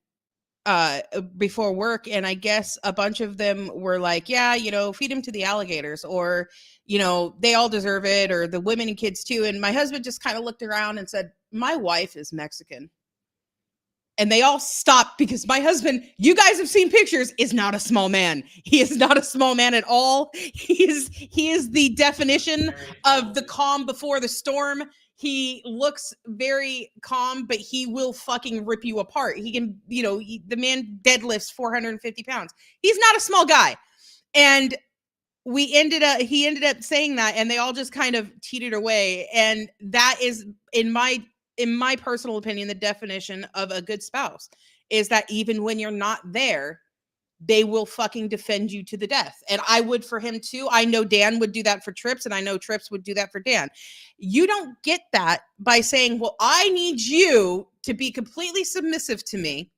Speaker 3: before work, and I guess a bunch of them were like, yeah, feed him to the alligators, or they all deserve it, or the women and kids too. And my husband just kind of looked around and said, my wife is Mexican. And they all stopped because my husband, you guys have seen pictures, is not a small man. He is not a small man at all. He is the definition of the calm before the storm. He looks very calm, but he will fucking rip you apart. He can, the man deadlifts 450 pounds. He's not a small guy. And he ended up saying that, and they all just kind of teetered away. And that is, in my personal opinion, the definition of a good spouse is that even when you're not there, they will fucking defend you to the death. And I would for him too. I know Dan would do that for Trips, and I know Trips would do that for Dan. You don't get that by saying, well, I need you to be completely submissive to me,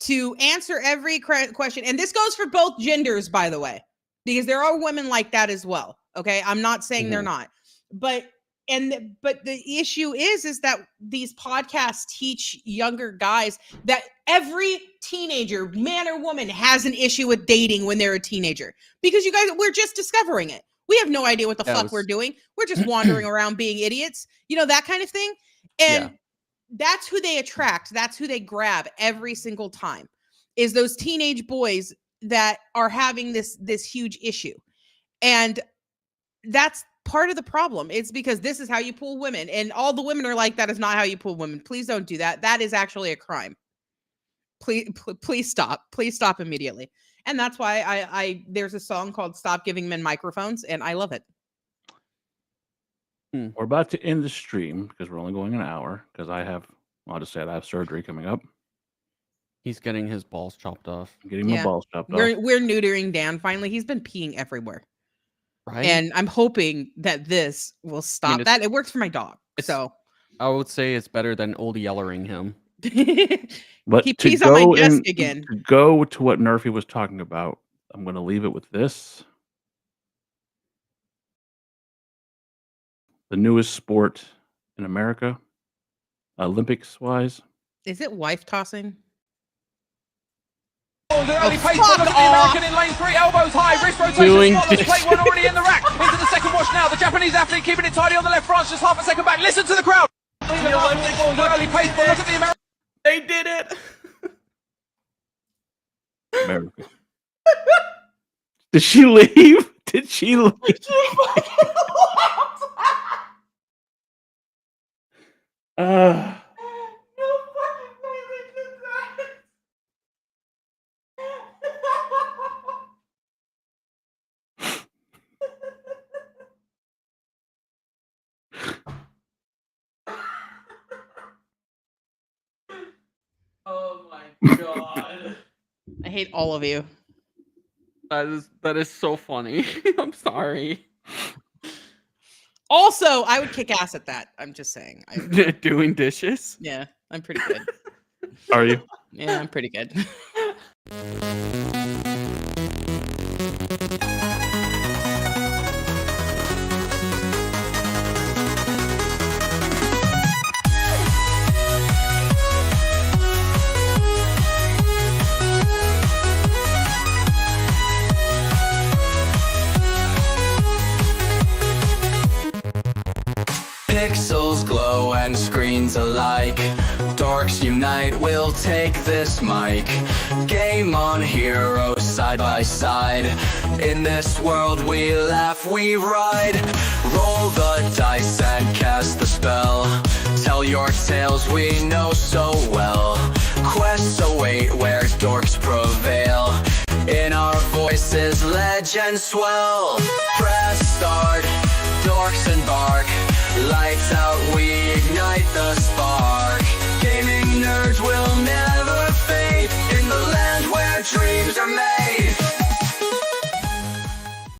Speaker 3: to answer every question. And this goes for both genders, by the way, because there are women like that as well. Okay. I'm not saying they're not, but the issue is that these podcasts teach younger guys that every teenager, man or woman, has an issue with dating when they're a teenager, because you guys, we're just discovering it. We have no idea what the fuck we're doing. We're just wandering around being idiots, that kind of thing. And that's who they attract. That's who they grab every single time, is those teenage boys that are having this huge issue. And that's part of the problem. It's because this is how you pull women, and all the women are like, that is not how you pull women. Please don't do that. That is actually a crime. Please stop. Please stop immediately. And that's why I there's a song called Stop Giving Men Microphones, and I love it.
Speaker 4: We're about to end the stream because we're only going an hour because I'll just say I have surgery coming up.
Speaker 2: He's getting his balls chopped off.
Speaker 4: I'm getting my balls chopped off.
Speaker 3: We're neutering Dan finally. He's been peeing everywhere.
Speaker 2: Right.
Speaker 3: And I'm hoping that this will stop that. It works for my dog. So
Speaker 2: I would say it's better than old yellering him.
Speaker 4: But
Speaker 3: he pees on my desk again.
Speaker 4: To go to what Nerfy was talking about, I'm going to leave it with this. The newest sport in America, Olympics-wise.
Speaker 3: Is it wife tossing?
Speaker 11: Oh, the early pace for the American in lane 3, elbows high, wrist rotation, Scotland's plate one already in the rack. Into the second wash now, the Japanese athlete keeping it tidy on the left, France just half a second back. Listen to the crowd. The early pace, but look at the American.
Speaker 2: They did it.
Speaker 4: America. Did she leave? Did she leave?
Speaker 2: Oh my god.
Speaker 3: I hate all of you.
Speaker 2: That is so funny. I'm sorry.
Speaker 3: Also, I would kick ass at that. I'm just saying.
Speaker 2: Doing dishes?
Speaker 3: Yeah, I'm pretty good.
Speaker 4: Are you?
Speaker 3: Yeah, I'm pretty good.
Speaker 1: Pixels glow and screens alike. Dorks unite, we'll take this mic. Game on, heroes side by side. In this world we laugh, we ride. Roll the dice and cast the spell. Tell your tales we know so well. Quests await where dorks prevail. In our voices legends swell. Press start, dorks embark. Lights out, we ignite the spark. Gaming nerds will never fade in the land where dreams are made.